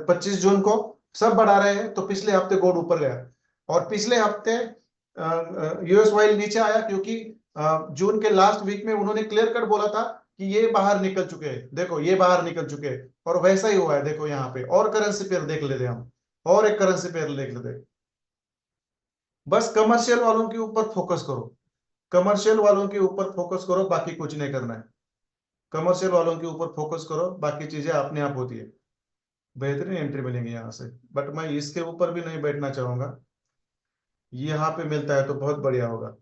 25 जून को सब बढ़ा रहे हैं तो पिछले हफ्ते गोल्ड ऊपर गया, और पिछले हफ्ते यूएस ऑयल नीचे आया, क्योंकि जून के लास्ट वीक में उन्होंने क्लियर कट बोला था कि ये बाहर निकल चुके हैं, देखो ये बाहर निकल चुके हैं, और वैसा ही हुआ है। देखो यहाँ पे और करेंसी पेयर देख लेते हैं हम, और एक करेंसी पेयर देख लेते हैं। बस कमर्शियल वालों के ऊपर फोकस करो, कमर्शियल वालों के ऊपर फोकस करो, बाकी कुछ नहीं करना है। कमर्शियल वालों के ऊपर फोकस करो, बाकी चीजें अपने आप होती है। बेहतरीन एंट्री मिलेंगी यहाँ से, बट मैं इसके ऊपर भी नहीं बैठना चाहूंगा, यहाँ पे मिलता है तो बहुत बढ़िया होगा,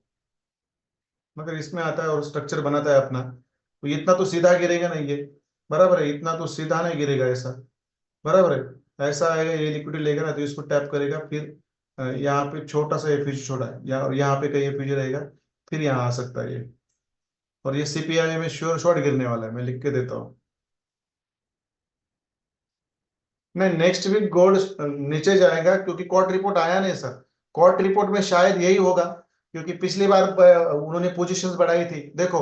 मगर इसमें आता है और स्ट्रक्चर बनाता है अपना, तो इतना तो सीधा गिरेगा नहीं ये, बराबर है, इतना तो सीधा नहीं गिरेगा ऐसा, बराबर है। ऐसा आएगा, ये लिक्विडिटी लेगा ना तो इसको टैप करेगा, फिर यहाँ पे छोटा सा एफयूज छोड़ा है, यहाँ पे कहीं एफयूज रहेगा, फिर यहाँ आ सकता है ये। और ये सीपीआई में श्योर शॉट गिरने वाला है, मैं लिख के देता हूँ। नहीं, नेक्स्ट वीक गोल्ड नीचे जाएगा, क्योंकि कॉर्ट रिपोर्ट आया नहीं सर। कॉर्ट रिपोर्ट में शायद यही होगा, क्योंकि पिछली बार उन्होंने पोजीशंस बढ़ाई थी। देखो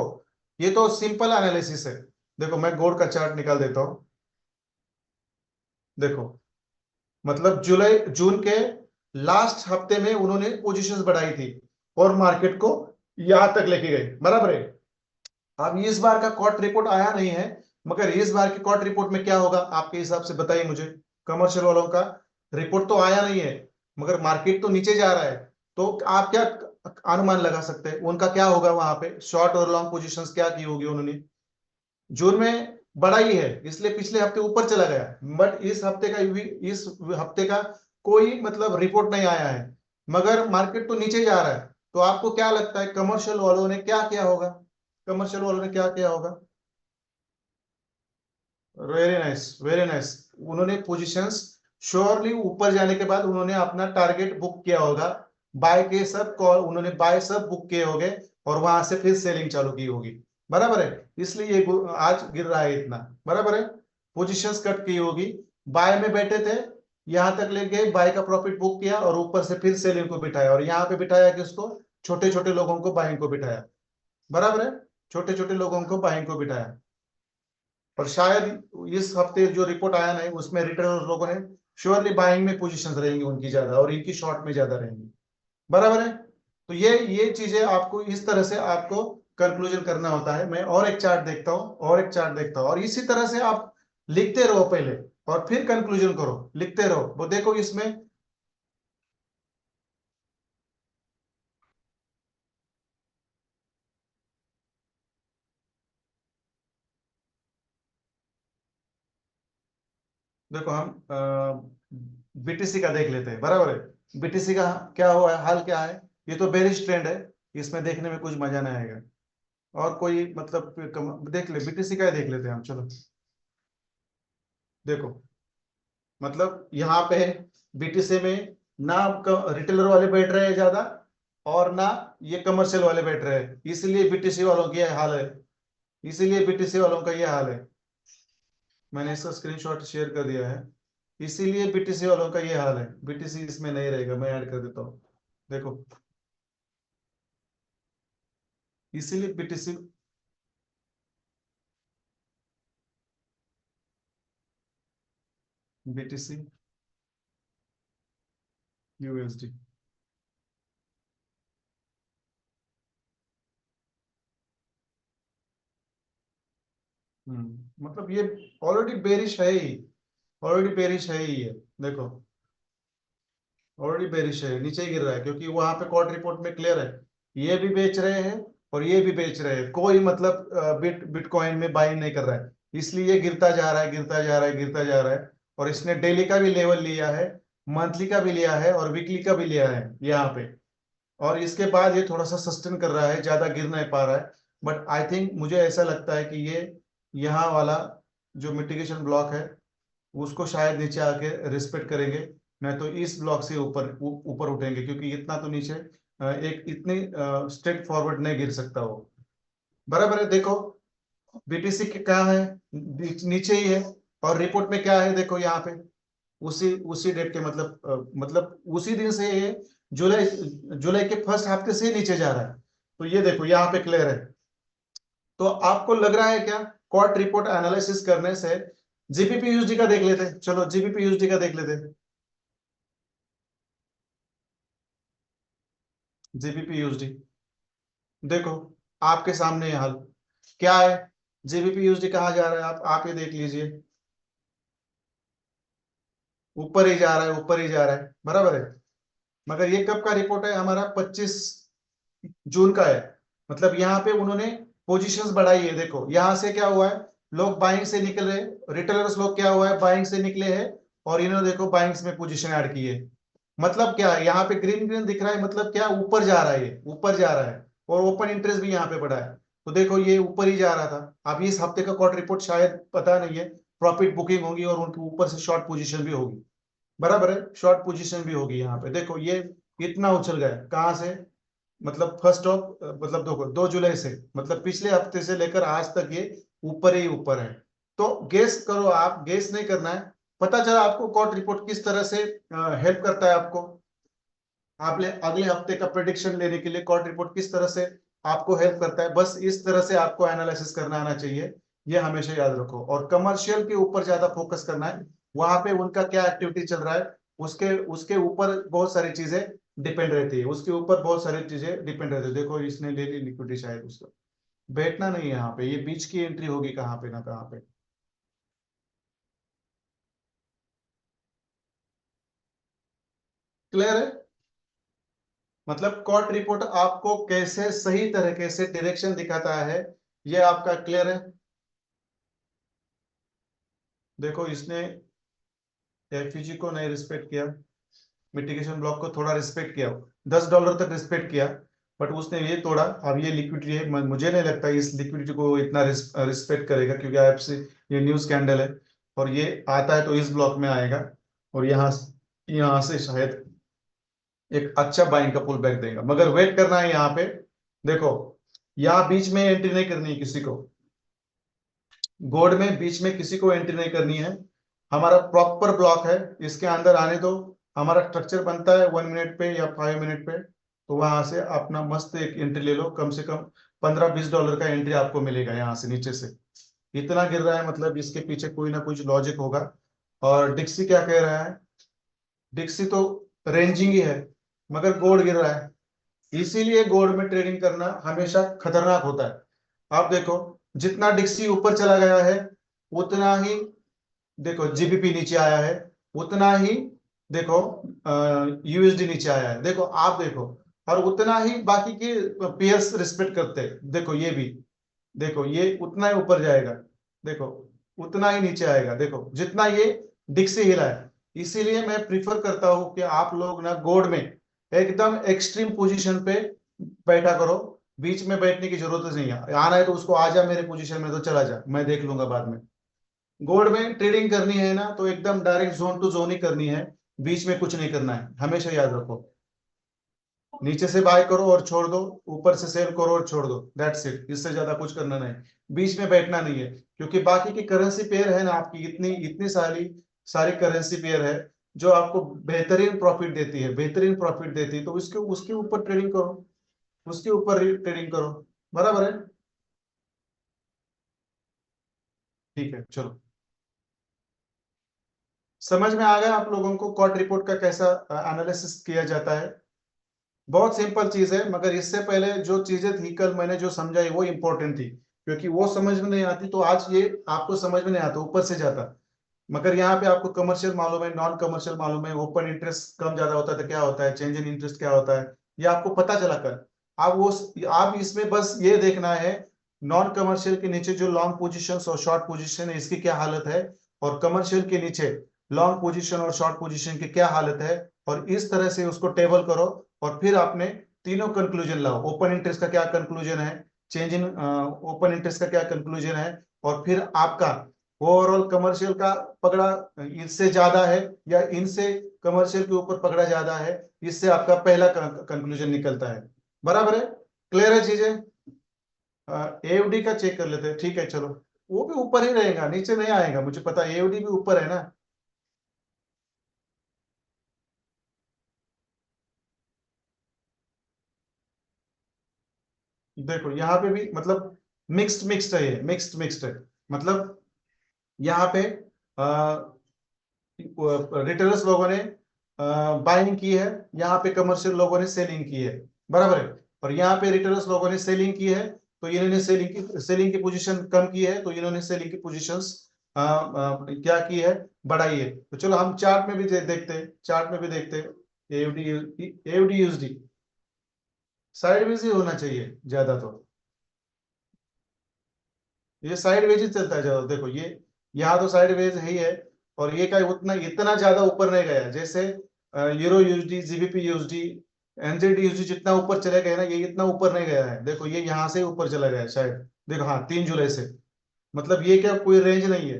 ये तो सिंपल एनालिसिस है, देखो मैं गोल्ड का चार्ट निकाल देता हूँ। देखो मतलब जुलाई जून के लास्ट हफ्ते में उन्होंने पोजीशंस बढ़ाई थी, और मार्केट को यहां तक लेके गए, बराबर है। अब इस बार का कॉर्ट रिपोर्ट आया नहीं है, मगर इस बार की कॉर्ट रिपोर्ट में क्या होगा आपके हिसाब से बताइए मुझे। कमर्शियल वालों का रिपोर्ट तो आया नहीं है, मगर मार्केट तो नीचे जा रहा है, तो आप क्या अनुमान लगा सकते हैं उनका क्या होगा वहां पे, शॉर्ट और लॉन्ग पोजीशंस क्या की होगी उन्होंने। जून में बड़ा ही है, इसलिए पिछले हफ्ते ऊपर चला गया, बट इस हफ्ते का कोई मतलब रिपोर्ट नहीं आया है, मगर मार्केट तो नीचे जा रहा है। तो आपको क्या लगता है कमर्शियल वालों ने क्या किया होगा, कमर्शियल वालों ने क्या किया होगा? Very nice, very nice. उन्होंने पोजीशंस श्योरली ऊपर जाने के बाद उन्होंने अपना टारगेट बुक किया होगा, बाय के सब कॉल उन्होंने बाय सब बुक किए होंगे, और वहां से फिर सेलिंग चालू की होगी, बराबर है। इसलिए ये आज गिर रहा है इतना, बराबर है। पोजीशंस कट की होगी, बाय में बैठे थे, यहां तक ले गए, बाय का प्रॉफिट बुक किया, और ऊपर से फिर सेलिंग को बिठाया, और यहाँ पे बिठाया कि उसको छोटे छोटे लोगों को बाइंग को बिठाया, बराबर है, छोटे छोटे लोगों को बाइंग को बिठाया। और शायद इस हफ्ते जो रिपोर्ट आया नहीं उसमें रिटेलर लोगों ने श्योरली बाइंग में पोजीशंस रहेंगी उनकी ज्यादा, और इनकी शॉर्ट में ज्यादा रहेंगी, बराबर है। तो ये चीजें आपको इस तरह से आपको कंक्लूजन करना होता है। मैं और एक चार्ट देखता हूँ, और एक चार्ट देखता हूँ, और इसी तरह से आप लिखते रहो पहले, और फिर कंक्लूजन करो, लिखते रहो। वो देखो इसमें, देखो हम बीटीसी का देख लेते हैं, बराबर है। बीटीसी का क्या हुआ है, हाल क्या है, ये तो बेरिश ट्रेंड है, इसमें देखने में कुछ मजा नहीं आएगा। और कोई मतलब देख ले, बीटीसी का ही देख लेते हैं हम, चलो। देखो मतलब यहाँ पे बीटीसी में ना रिटेलर वाले बैठ रहे हैं ज्यादा, और ना ये कमर्शियल वाले बैठ रहे हैं, इसलिए बीटीसी वालों की ये हाल है, इसीलिए बीटीसी वालों का ये हाल है। मैंने इसका स्क्रीनशॉट शेयर कर दिया है। इसीलिए बीटीसी वालों का ये हाल है। बीटीसी इसमें नहीं रहेगा, मैं ऐड कर देता हूँ। देखो, इसीलिए बीटीसी, बीटीसी यूएसडी। मतलब ये ऑलरेडी बेरिश है ही, ऑलरेडी बेरिश है ही है। देखो, ऑलरेडी बेरिश है, नीचे ही गिर रहा है, क्योंकि वहां पे कॉर्ड रिपोर्ट में क्लियर है, ये भी बेच रहे हैं और ये भी बेच रहे हैं, कोई मतलब बिटकॉइन में बाइंग नहीं कर रहा है, इसलिए ये गिरता जा रहा है, गिरता जा रहा है, गिरता जा रहा है। और इसने डेली का भी लेवल लिया है, मंथली का भी लिया है और वीकली का भी लिया है यहाँ पे। और इसके बाद ये थोड़ा सा सस्टेन कर रहा है, ज्यादा गिर नहीं पा रहा है। बट आई थिंक, मुझे ऐसा लगता है कि ये यहाँ वाला जो मिटिगेशन ब्लॉक है उसको शायद नीचे आके रिस्पेक्ट करेंगे, नहीं तो इस ब्लॉक से ऊपर ऊपर उठेंगे, क्योंकि इतना तो नीचे एक इतनी स्ट्रेट फॉरवर्ड नहीं गिर सकता वो। बराबर है। देखो, बीटीसी के कहाँ है, नीचे ही है। और रिपोर्ट में क्या है, देखो यहाँ पे, उसी उसी डेट के मतलब मतलब उसी दिन से ये जुलाई जुलाई के फर्स्ट हफ्ते से ही नीचे जा रहा है। तो ये देखो यहाँ पे क्लियर है। तो आपको लग रहा है क्या, कॉर्ट रिपोर्ट एनालिसिस करने से, जीबीपी यूएसडी का देख लेते हैं, चलो जीबीपी यूएसडी का देख लेते हैं। जीबीपी यूएसडी, देखो आपके सामने ये हाल क्या है। जीबीपी यूएसडी कहाँ जा रहा है, आप ये देख लीजिए, ऊपर ही जा रहा है, ऊपर ही जा रहा है, बराबर है। मगर ये कब का रिपोर्ट है हमारा, 25 जून का है। मतलब यहाँ पे उन्होंने पोजीशंस बढ़ाई है। देखो यहाँ से क्या हुआ है, लोग बाइंग से निकल रहे, रिटेलर्स लोग क्या हुआ है, बाइंग से निकले हैं, और इन्होंने देखो बाइंग्स में पोजीशन ऐड की है। मतलब क्या है, यहाँ पे ग्रीन ग्रीन दिख रहा है, मतलब क्या, ऊपर जा रहा है, ये ऊपर जा रहा है। और ओपन इंटरेस्ट भी यहाँ पे बढ़ा है। तो देखो ये ऊपर ही जा रहा था। अभी इस हफ्ते का क्वार्टर रिपोर्ट शायद पता नहीं है, प्रॉफिट बुकिंग होगी और उनके ऊपर से शॉर्ट पोजीशन भी होगी। बराबर है, शॉर्ट पोजीशन भी होगी यहाँ पे। देखो ये इतना उछल गया कहाँ से, मतलब फर्स्ट ऑफ मतलब देखो 2 जुलाई से, मतलब पिछले हफ्ते से लेकर आज तक ये ऊपर ही ऊपर है। तो गेस करो, आप गेस नहीं करना है, पता चला आपको कॉर्ट रिपोर्ट किस तरह से हेल्प करता है आपको। आपने अगले हफ्ते का प्रेडिक्शन लेने के लिए कॉर्ट रिपोर्ट किस तरह से आपको हेल्प करता है, बस इस तरह से आपको एनालिसिस करना आना चाहिए। ये हमेशा याद रखो, और कमर्शियल के ऊपर ज्यादा फोकस करना है, वहां पे उनका क्या एक्टिविटी चल रहा है, उसके उसके ऊपर बहुत सारी चीजें डिपेंड रहती है, उसके ऊपर बहुत सारी चीजें डिपेंड रहती है। देखो इसने ले ली लिक्विडिटी, शायद उसका बैठना नहीं है यहाँ पे, ये बीच की एंट्री होगी कहाँ पे ना कहाँ पे। क्लियर है। मतलब कॉर्ट रिपोर्ट आपको कैसे सही तरीके से डायरेक्शन दिखाता है, ये आपका क्लियर है। देखो इसने एफईजी को नहीं रिस्पेक्ट किया, मिटिगेशन ब्लॉक को थोड़ा रिस्पेक्ट किया, $10 तक रिस्पेक्ट किया, बट उसने ये तोड़ा। अब ये लिक्विडिटी है, मुझे नहीं लगता इस लिक्विडिटी को इतना रिस्पेक्ट करेगा, क्योंकि आपसे ये न्यूज कैंडल है, और ये आता है तो इस ब्लॉक में आएगा, और यहाँ से शायद एक अच्छा बाइंग का पुल बैक देगा, मगर वेट करना है यहाँ पे। देखो यहाँ बीच में एंट्री नहीं करनी है किसी को, गोल्ड में बीच में किसी को एंट्री नहीं करनी है। हमारा प्रॉपर ब्लॉक है, इसके अंदर आने दो। हमारा स्ट्रक्चर बनता है 1 मिनट पे या 5 मिनट पे, तो वहां से अपना मस्त एक एंट्री ले लो, कम से कम $15-20 का एंट्री आपको मिलेगा यहाँ से नीचे से। इतना गिर रहा है, मतलब इसके पीछे कोई ना कुछ लॉजिक होगा। और डिक्सी क्या कह रहा है, डिक्सी तो रेंजिंग ही है, मगर गोल्ड गिर रहा है, इसीलिए गोल्ड में ट्रेडिंग करना हमेशा खतरनाक होता है। आप देखो, जितना डिक्सी ऊपर चला गया है, उतना ही देखो जीबीपी नीचे आया है, उतना ही देखो यूएसडी नीचे आया है। देखो आप देखो, और उतना ही बाकी के पेयर्स रिस्पेक्ट करते हैं। देखो ये भी, देखो ये उतना ही ऊपर जाएगा, देखो उतना ही नीचे आएगा, देखो जितना ये डिक्सी हिला है। इसीलिए मैं प्रिफर करता हूं कि आप लोग ना गोल्ड में एकदम एक्सट्रीम पोजीशन पे बैठा करो, बीच में बैठने की जरूरत नहीं है। आना है तो उसको आ जा मेरे पोजीशन में, तो चला जा, मैं देख लूंगा बाद में। गोल्ड में ट्रेडिंग करनी है ना, तो एकदम डायरेक्ट जोन टू जोन ही करनी है, बीच में कुछ नहीं करना है, हमेशा याद रखो। नीचे से बाय करो और छोड़ दो, ऊपर से सेल करो और छोड़ दो, दैट्स इट, इससे ज्यादा कुछ करना नहीं, बीच में बैठना नहीं है। क्योंकि बाकी की करेंसी पेयर है ना आपकी, इतनी इतनी सारी सारी करेंसी पेयर है जो आपको बेहतरीन प्रॉफिट देती है, बेहतरीन प्रॉफिट देती है, तो उसके उसके ऊपर ट्रेडिंग करो, उसके ऊपर ट्रेडिंग करो। बराबर है। ठीक है, चलो। समझ में आ गया आप लोगों को कॉट रिपोर्ट का कैसा एनालिसिस किया जाता है? बहुत सिंपल चीज है, मगर इससे पहले जो चीजें थी कल मैंने जो समझाई वो इंपॉर्टेंट थी, क्योंकि वो समझ में नहीं आती तो आज ये आपको समझ में नहीं आता, ऊपर से जाता। मगर यहाँ पे आपको कमर्शियल मालूम है, नॉन कमर्शियल मालूम है, ओपन इंटरेस्ट कम ज्यादा होता है तो क्या होता है, चेंज इन इंटरेस्ट क्या होता है, ये आपको पता चला कर। आप वो आप इसमें बस ये देखना है नॉन कमर्शियल के नीचे जो लॉन्ग पोजीशंस और शॉर्ट पोजीशन है इसकी क्या हालत है, और कमर्शियल के नीचे लॉन्ग पोजीशन और शॉर्ट पोजीशन की क्या हालत है, और इस तरह से उसको टेबल करो। और फिर आपने तीनों कंक्लूजन लाओ, ओपन इंटरेस्ट का क्या कंक्लूजन है, चेंज इन ओपन इंटरेस्ट का क्या कंक्लूजन है, और फिर आपका ओवरऑल कमर्शियल का पकड़ा इससे ज्यादा है या इनसे कमर्शियल के ऊपर पकड़ा ज्यादा है, इससे आपका पहला कंक्लूजन निकलता है। बराबर है? क्लियर है चीजें? एओडी का चेक कर लेते हैं, ठीक है चलो। वो भी ऊपर ही रहेगा, नीचे नहीं आएगा, मुझे पता है एओडी भी ऊपर है ना। देखो यहाँ पे भी मतलब मिक्स्ड मिक्स्ड है, ये मिक्स्ड मिक्स्ड है। मतलब यहाँ पे रिटेलर्स लोगों ने बाइंग की है, यहाँ पे कमर्शियल लोगों ने सेलिंग की है। बराबर है? और यहाँ पे रिटेलर्स लोगों ने सेलिंग की है, तो इन्होंने सेलिंग की पोजीशन कम की है, तो इन्होंने सेलिंग की पोजीशंस क्या की है, बढ़ाई है। तो चलो हम चार्ट में भी देखते हैं, चार्ट में भी देखते हैं। एवडी एवडी यूएसडी साइडवेज ही होना चाहिए ज्यादा, तो ये साइडवेज ही चलता है ज्यादा। देखो ये यहाँ तो साइडवेज है ही है, और ये का उतना इतना ज्यादा ऊपर नहीं गया, जैसे euro USD, GBP USD, NZD USD जितना ऊपर चले गए ना, ये इतना ऊपर नहीं गया है। देखो ये यहाँ से ऊपर चला गया है शायद। देखो हाँ, 3 जुलाई से, मतलब ये क्या कोई रेंज नहीं है,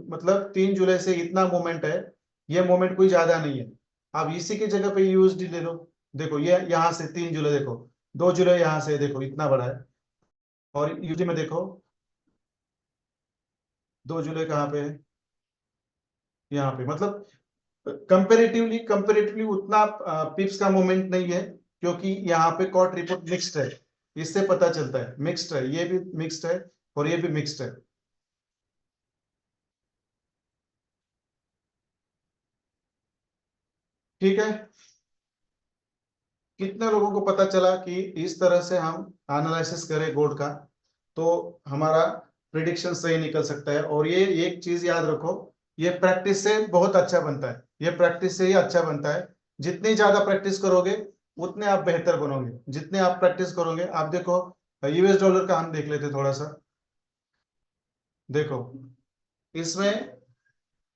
मतलब 3 जुलाई से इतना मोमेंट है, ये मोमेंट कोई ज्यादा नहीं है। आप इसी की जगह पे यूएसडी ले लो। देखो ये यहाँ से 3 जुलाई, देखो 2 जुलाई यहाँ से देखो इतना बड़ा है, और यूएसडी में देखो 2 जुलाई कहाँ पे है, यहाँ पे। मतलब कंपेरेटिवली कंपेरेटिवली उतना पिप्स का मोमेंट नहीं है, क्योंकि यहाँ पे कॉट रिपोर्ट मिक्स्ड है, इससे पता चलता है मिक्स्ड है, ये भी मिक्स्ड है और ये भी मिक्स्ड है। ठीक है, कितने लोगों को पता चला कि इस तरह से हम एनालिसिस करें गोल्ड का, तो हमारा प्रिडिक्शन सही निकल सकता है। और ये एक चीज याद रखो, ये प्रैक्टिस से बहुत अच्छा बनता है, ये प्रैक्टिस से ही अच्छा बनता है। जितनी ज्यादा प्रैक्टिस करोगे उतने आप बेहतर बनोगे, जितने आप प्रैक्टिस करोगे। आप देखो यूएस डॉलर का हम देख लेते थोड़ा सा। देखो इसमें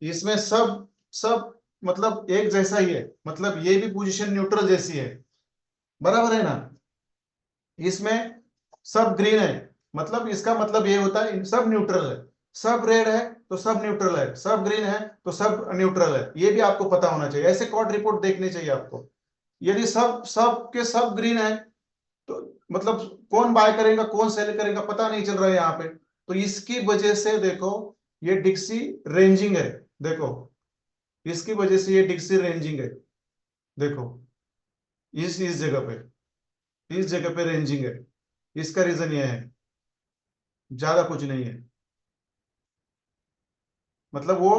इसमें सब सब मतलब एक जैसा ही है, मतलब ये भी पोजीशन न्यूट्रल जैसी है। बराबर है ना? इसमें सब ग्रीन है, मतलब इसका मतलब ये होता है सब न्यूट्रल है। सब रेड है तो सब न्यूट्रल है, सब ग्रीन है तो सब न्यूट्रल है, ये भी आपको पता होना चाहिए। ऐसे कॉर्ड रिपोर्ट देखनी चाहिए आपको। यदि सब सब के सब ग्रीन है, तो मतलब कौन बाय करेगा कौन सेल करेगा पता नहीं चल रहा है यहाँ पे। तो इसकी वजह से देखो ये डिक्सी रेंजिंग है। देखो इसकी वजह से ये डिक्सी रेंजिंग है। देखो इस जगह पे, इस जगह पे रेंजिंग है। इसका रीजन ये है, ज्यादा कुछ नहीं है। मतलब वो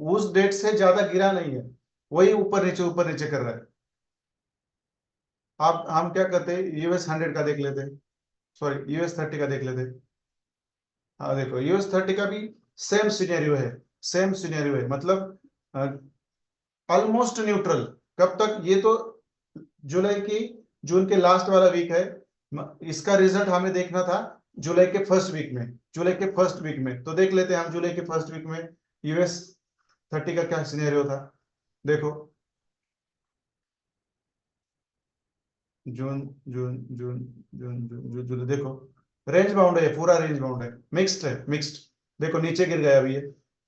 उस डेट से ज्यादा गिरा नहीं है, वही ऊपर नीचे कर रहा है। आप हम क्या करते हैं, यूएस 100 का देख लेते हैं, सॉरी यूएस 30 का देख लेते हैं। हाँ देखो यूएस 30 का भी सेम सिनेरियो है, सेम सिनेरियो है, मतलब ऑलमोस्ट न्यूट्रल। कब तक, ये तो जुलाई की जून के लास्ट वाला वीक है। इसका रिजल्ट हमें देखना था जुलाई के फर्स्ट वीक में, जुलाई के फर्स्ट वीक में। तो देख लेते हैं हम जुलाई के फर्स्ट वीक में यूएस 30 का क्या सिनेरियो था। देखो जून जून जून जून जून जून जून देखो रेंज बाउंड है, पूरा रेंज बाउंड है, मिक्स्ड है, मिक्स्ड। देखो नीचे गिर गया अभी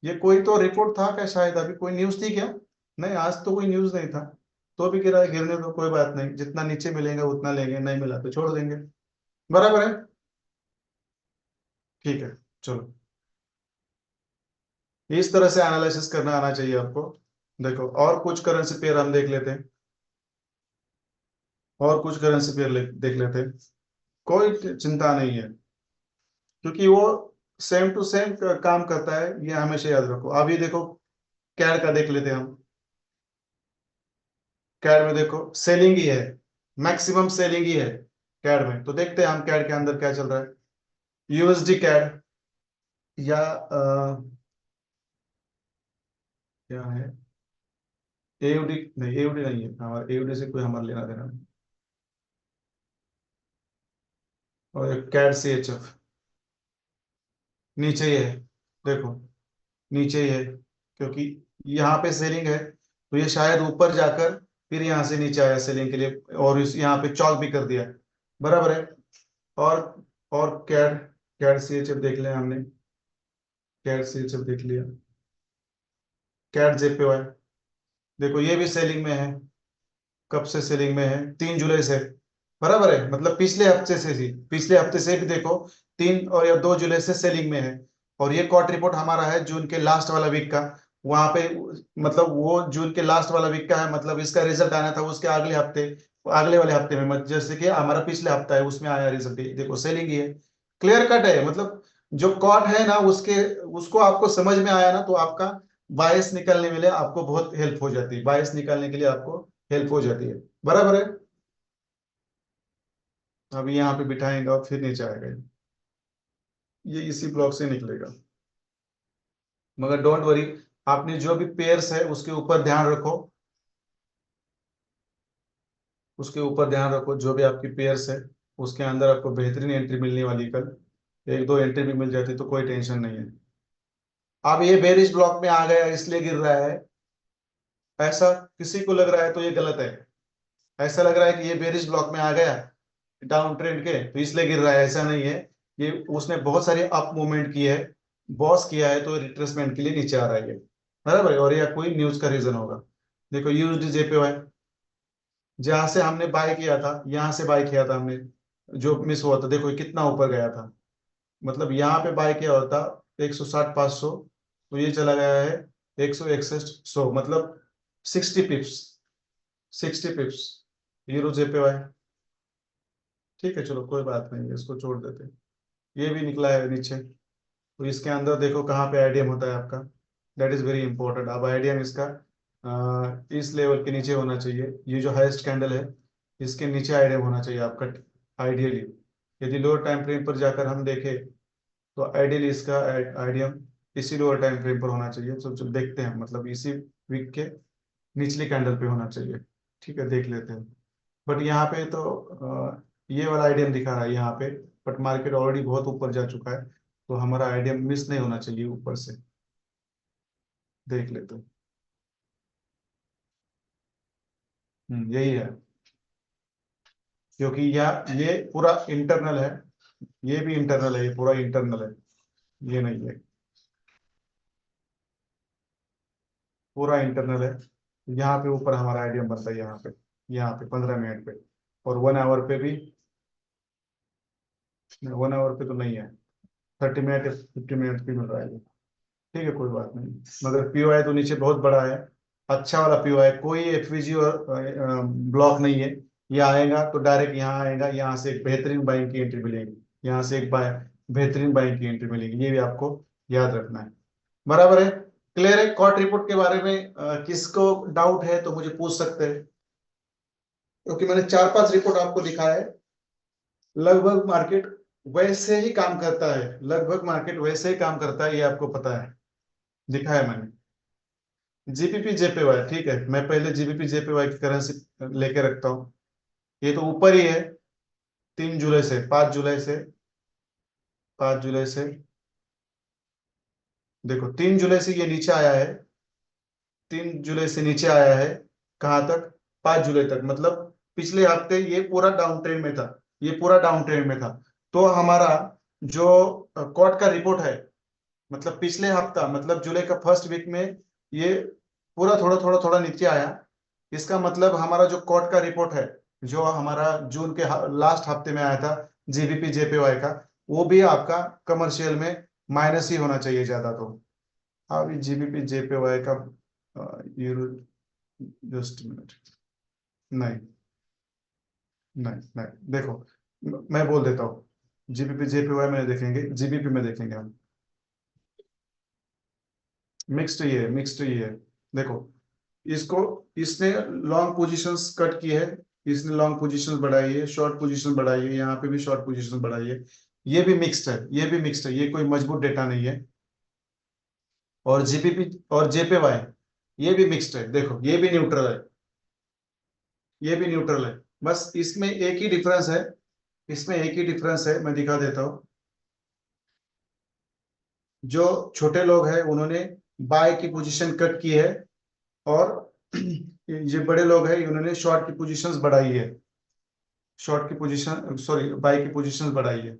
ये कोई तो रिपोर्ट था क्या, शायद अभी कोई न्यूज थी क्या? नहीं, आज तो कोई न्यूज नहीं था। तो भी गिरा है, गिरने दो, कोई बात नहीं, जितना नीचे मिलेगा उतना लेंगे, नहीं मिला तो छोड़ देंगे। बराबर है? ठीक है, चलो। इस तरह से एनालिसिस करना आना चाहिए आपको। देखो और कुछ करेंसी पेयर हम देख लेते हैं, और कुछ करेंसी पेयर देख लेते हैं। कोई चिंता नहीं है, क्योंकि वो सेम टू सेम काम करता है, ये हमेशा याद रखो। अभी देखो कैड का देख लेते हैं हम। कैड में देखो सेलिंग ही है, मैक्सिमम सेलिंग ही है कैड में। तो देखते हैं हम कैड के अंदर क्या चल रहा है। यूएसडी कैड या क्या है, एयूडी नहीं, एयूडी नहीं है हमारा, एयूडी से कोई हमारा लेना देना नहीं। और कैड सी एच एफ नीचे ही है, देखो नीचे ही है, क्योंकि यहाँ पे सेलिंग है, तो ये शायद ऊपर जाकर फिर यहाँ से नीचे आया सेलिंग के लिए, और इस यहाँ पे चौक भी कर दिया, बराबर है। और और CAD, CAD C H F देख लिया हमने, कैड सी एच एफ देख लिया। कैड जेपीवाई देखो ये भी सेलिंग में है। कब से सेलिंग में है? 3 जुलाई से, बराबर है। मतलब पिछले हफ्ते से ही, पिछले हफ्ते से भी देखो 3 और या 2 जुलाई से सेलिंग में है। और ये कॉट रिपोर्ट हमारा है जून के लास्ट वाला वीक का, वहां पे मतलब वो जून के लास्ट वाला वीक का है, मतलब इसका रिजल्ट आना था उसके अगले हफ्ते, अगले वाले हफ्ते में, जैसे कि हमारा पिछले हफ्ता है उसमें आया रिजल्ट, देखो सेलिंग ही है, क्लियर कट है। मतलब जो कॉट है ना उसके, उसको आपको समझ में आया ना, तो आपका बायस निकलने में लिए आपको बहुत हेल्प हो जाती है, बायस निकालने के लिए आपको हेल्प हो जाती है, बराबर है। अभी यहाँ पे बिठाएंगे और फिर नीचे आएगा ये इसी ब्लॉक से निकलेगा। मगर डोंट वरी, आपने जो भी पेयर्स है उसके ऊपर ध्यान रखो, उसके ऊपर ध्यान रखो, जो भी आपकी पेयर्स है उसके अंदर आपको बेहतरीन एंट्री मिलने वाली कल। एक दो एंट्री भी मिल जाती तो कोई टेंशन नहीं है। अब ये बेरिश ब्लॉक में आ गया इसलिए गिर रहा है, ऐसा किसी को लग रहा है तो ये गलत है। ऐसा लग रहा है कि ये बेरिश ब्लॉक में आ गया डाउन ट्रेंड के तो इसलिए गिर रहा है, ऐसा नहीं है। ये उसने बहुत सारी अप मूवमेंट की है, बॉस किया है, तो रिट्रेसमेंट के लिए नीचे आ रहा है ये, बराबर है। और ये कोई न्यूज का रीजन होगा। देखो यूएसडी जेपीवाई, जहां से हमने बाय किया था, यहां से बाय किया था हमने, जो मिस हुआ था देखो ये कितना ऊपर गया था। मतलब यहाँ पे बाय किया होता 160 500, तो ये चला गया है 161 100, मतलब 60 पिप्स, 60 पिप्स यूरो जेपीवाई। ठीक है चलो कोई बात नहीं है, इसको छोड़ देते हैं। ये भी निकला है नीचे, तो इसके अंदर देखो कहाँ पे आईडीएम होता है आपका, दैट इज वेरी इंपॉर्टेंट। अब आईडीएम इसका इस लेवल के नीचे होना चाहिए, ये जो हाईएस्ट कैंडल है इसके नीचे आईडीएम होना चाहिए आपका, आइडियली। यदि लोअर टाइम फ्रेम पर जाकर हम देखें तो आइडियली इसका आईडीएम इसी लोअर टाइम फ्रेम पर होना चाहिए। तो जो देखते हैं मतलब इसी वीक के निचली कैंडल पे होना चाहिए। ठीक है देख लेते हैं। बट यहाँ पे तो ये वाला आइडियम दिखा रहा है यहाँ पे, बट मार्केट ऑलरेडी बहुत ऊपर जा चुका है, तो हमारा आइडियम मिस नहीं होना चाहिए ऊपर से। देख लेते हैं। यही है, क्योंकि ये पूरा इंटरनल है, ये भी इंटरनल है, ये पूरा इंटरनल है, ये नहीं है, पूरा इंटरनल है। यहाँ पे ऊपर हमारा आइडियम बनता है, यहाँ पे 15 मिनट पे, और 1 आवर पे भी, 1 आवर पे तो नहीं है, 30 मिनट 50 मिनट भी मिल रहा है। ठीक है कोई बात नहीं, मगर पीओआई तो नीचे बहुत बड़ा है, अच्छा वाला पीओआई, कोई एफवीजी और ब्लॉक नहीं है। ये आएगा तो डायरेक्ट यहाँ आएगा, यहाँ से एक बेहतरीन बाइंग की एंट्री मिलेगी, यहाँ से एक बेहतरीन बाइंग की एंट्री मिलेगी, ये भी आपको याद रखना है, बराबर है। क्लियर है। कॉट रिपोर्ट के बारे में किसको डाउट है तो मुझे पूछ सकते हैं, क्योंकि मैंने 4 5 रिपोर्ट आपको दिखाया है। लगभग मार्केट वैसे ही काम करता है, लगभग मार्केट वैसे ही काम करता है, ये आपको पता है, दिखाया मैंने। जीबीपी जेपीवाई ठीक है, मैं पहले जीबीपी जेपीवाई की करेंसी लेके रखता हूँ। ये तो ऊपर ही है, 3 जुलाई से, 5 जुलाई से, 5 जुलाई से, देखो 3 जुलाई से ये नीचे आया है, 3 जुलाई से नीचे आया है, कहाँ तक? 5 जुलाई तक, मतलब पिछले हफ्ते ये पूरा डाउन ट्रेंड में था, ये पूरा डाउन ट्रेंड में था। तो हमारा जो कॉट का रिपोर्ट है, मतलब पिछले हफ्ता, मतलब जुलाई का फर्स्ट वीक में ये पूरा थोड़ा थोड़ा थोड़ा नीचे आया। इसका मतलब हमारा जो कॉट का रिपोर्ट है, जो हमारा जून के लास्ट हफ्ते में आया था, जीबीपी जेपीवाई का, वो भी आपका कमर्शियल में माइनस ही होना चाहिए ज्यादा तो, अभी जीबीपी जेपीवाई का यूरो, जस्ट मिनट, नहीं नहीं नहीं, देखो मैं बोल देता हूँ, जीबीपी जेपीवाई में देखेंगे, जीबीपी में देखेंगे हम। मिक्स्ड ये है, देखो इसको, इसने लॉन्ग पोजीशंस कट की है, इसने लॉन्ग पोजीशंस बढ़ाई है, शॉर्ट पोजीशन बढ़ाई है, यहाँ पे भी शॉर्ट पोजीशन बढ़ाई है। ये भी मिक्स्ड है, ये भी मिक्स्ड है, ये कोई मजबूत डेटा नहीं है। और जीपीपी और जेपीवाई ये भी मिक्स्ड है, देखो ये भी न्यूट्रल है, ये भी न्यूट्रल है। बस इसमें एक ही डिफरेंस है, इसमें एक ही डिफरेंस है, मैं दिखा देता हूँ। जो छोटे लोग हैं उन्होंने बाय की पोजीशन कट की है, और ये बड़े लोग हैं उन्होंने शॉर्ट की पोजीशंस बढ़ाई है, शॉर्ट की पोजीशन, सॉरी बाय की पोजीशंस बढ़ाई है।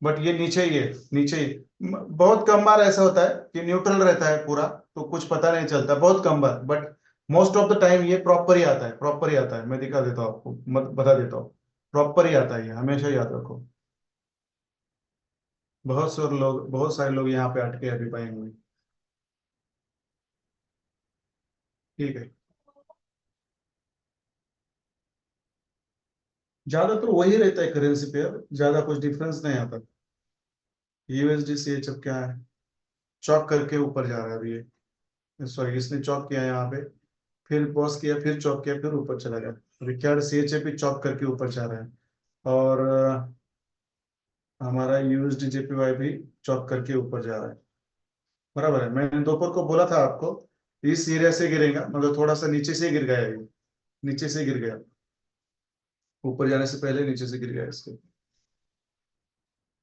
बट ये नीचे ही है, नीचे ही। बहुत कम बार ऐसा होता है कि न्यूट्रल रहता है पूरा, तो कुछ पता नहीं चलता, बहुत कम बार, but most of the time ये प्रॉपर ही आता है, प्रॉपर ही आता है। मैं दिखा देता हूँ आपको, मत बता देता हूँ, प्रॉपर ही आता है ये, हमेशा याद रखो। बहुत सारे लोग यहाँ पे अटके अभी पाएंगे हुए। ठीक है, ज्यादातर वही रहता है करेंसी पेयर, ज्यादा कुछ डिफरेंस नहीं आता। यूएसडी सी एच अब क्या है, चौक करके ऊपर जा रहा है अभी ये, सॉरी इसने चौक किया यहाँ पे, फिर पॉज किया, फिर चौक किया, फिर ऊपर चला गया। रिक्वायर्ड सी एच ए भी चौक करके ऊपर जा रहा है, और हमारा यूएसडी जेपीवाई भी चौक करके ऊपर जा रहा है। बराबर है, मैंने दोपहर को बोला था आपको इस एरिया से गिरेगा, मगर थोड़ा सा नीचे से गिर गया ये, नीचे से गिर गया, ऊपर जाने से पहले नीचे से गिर गया इसके।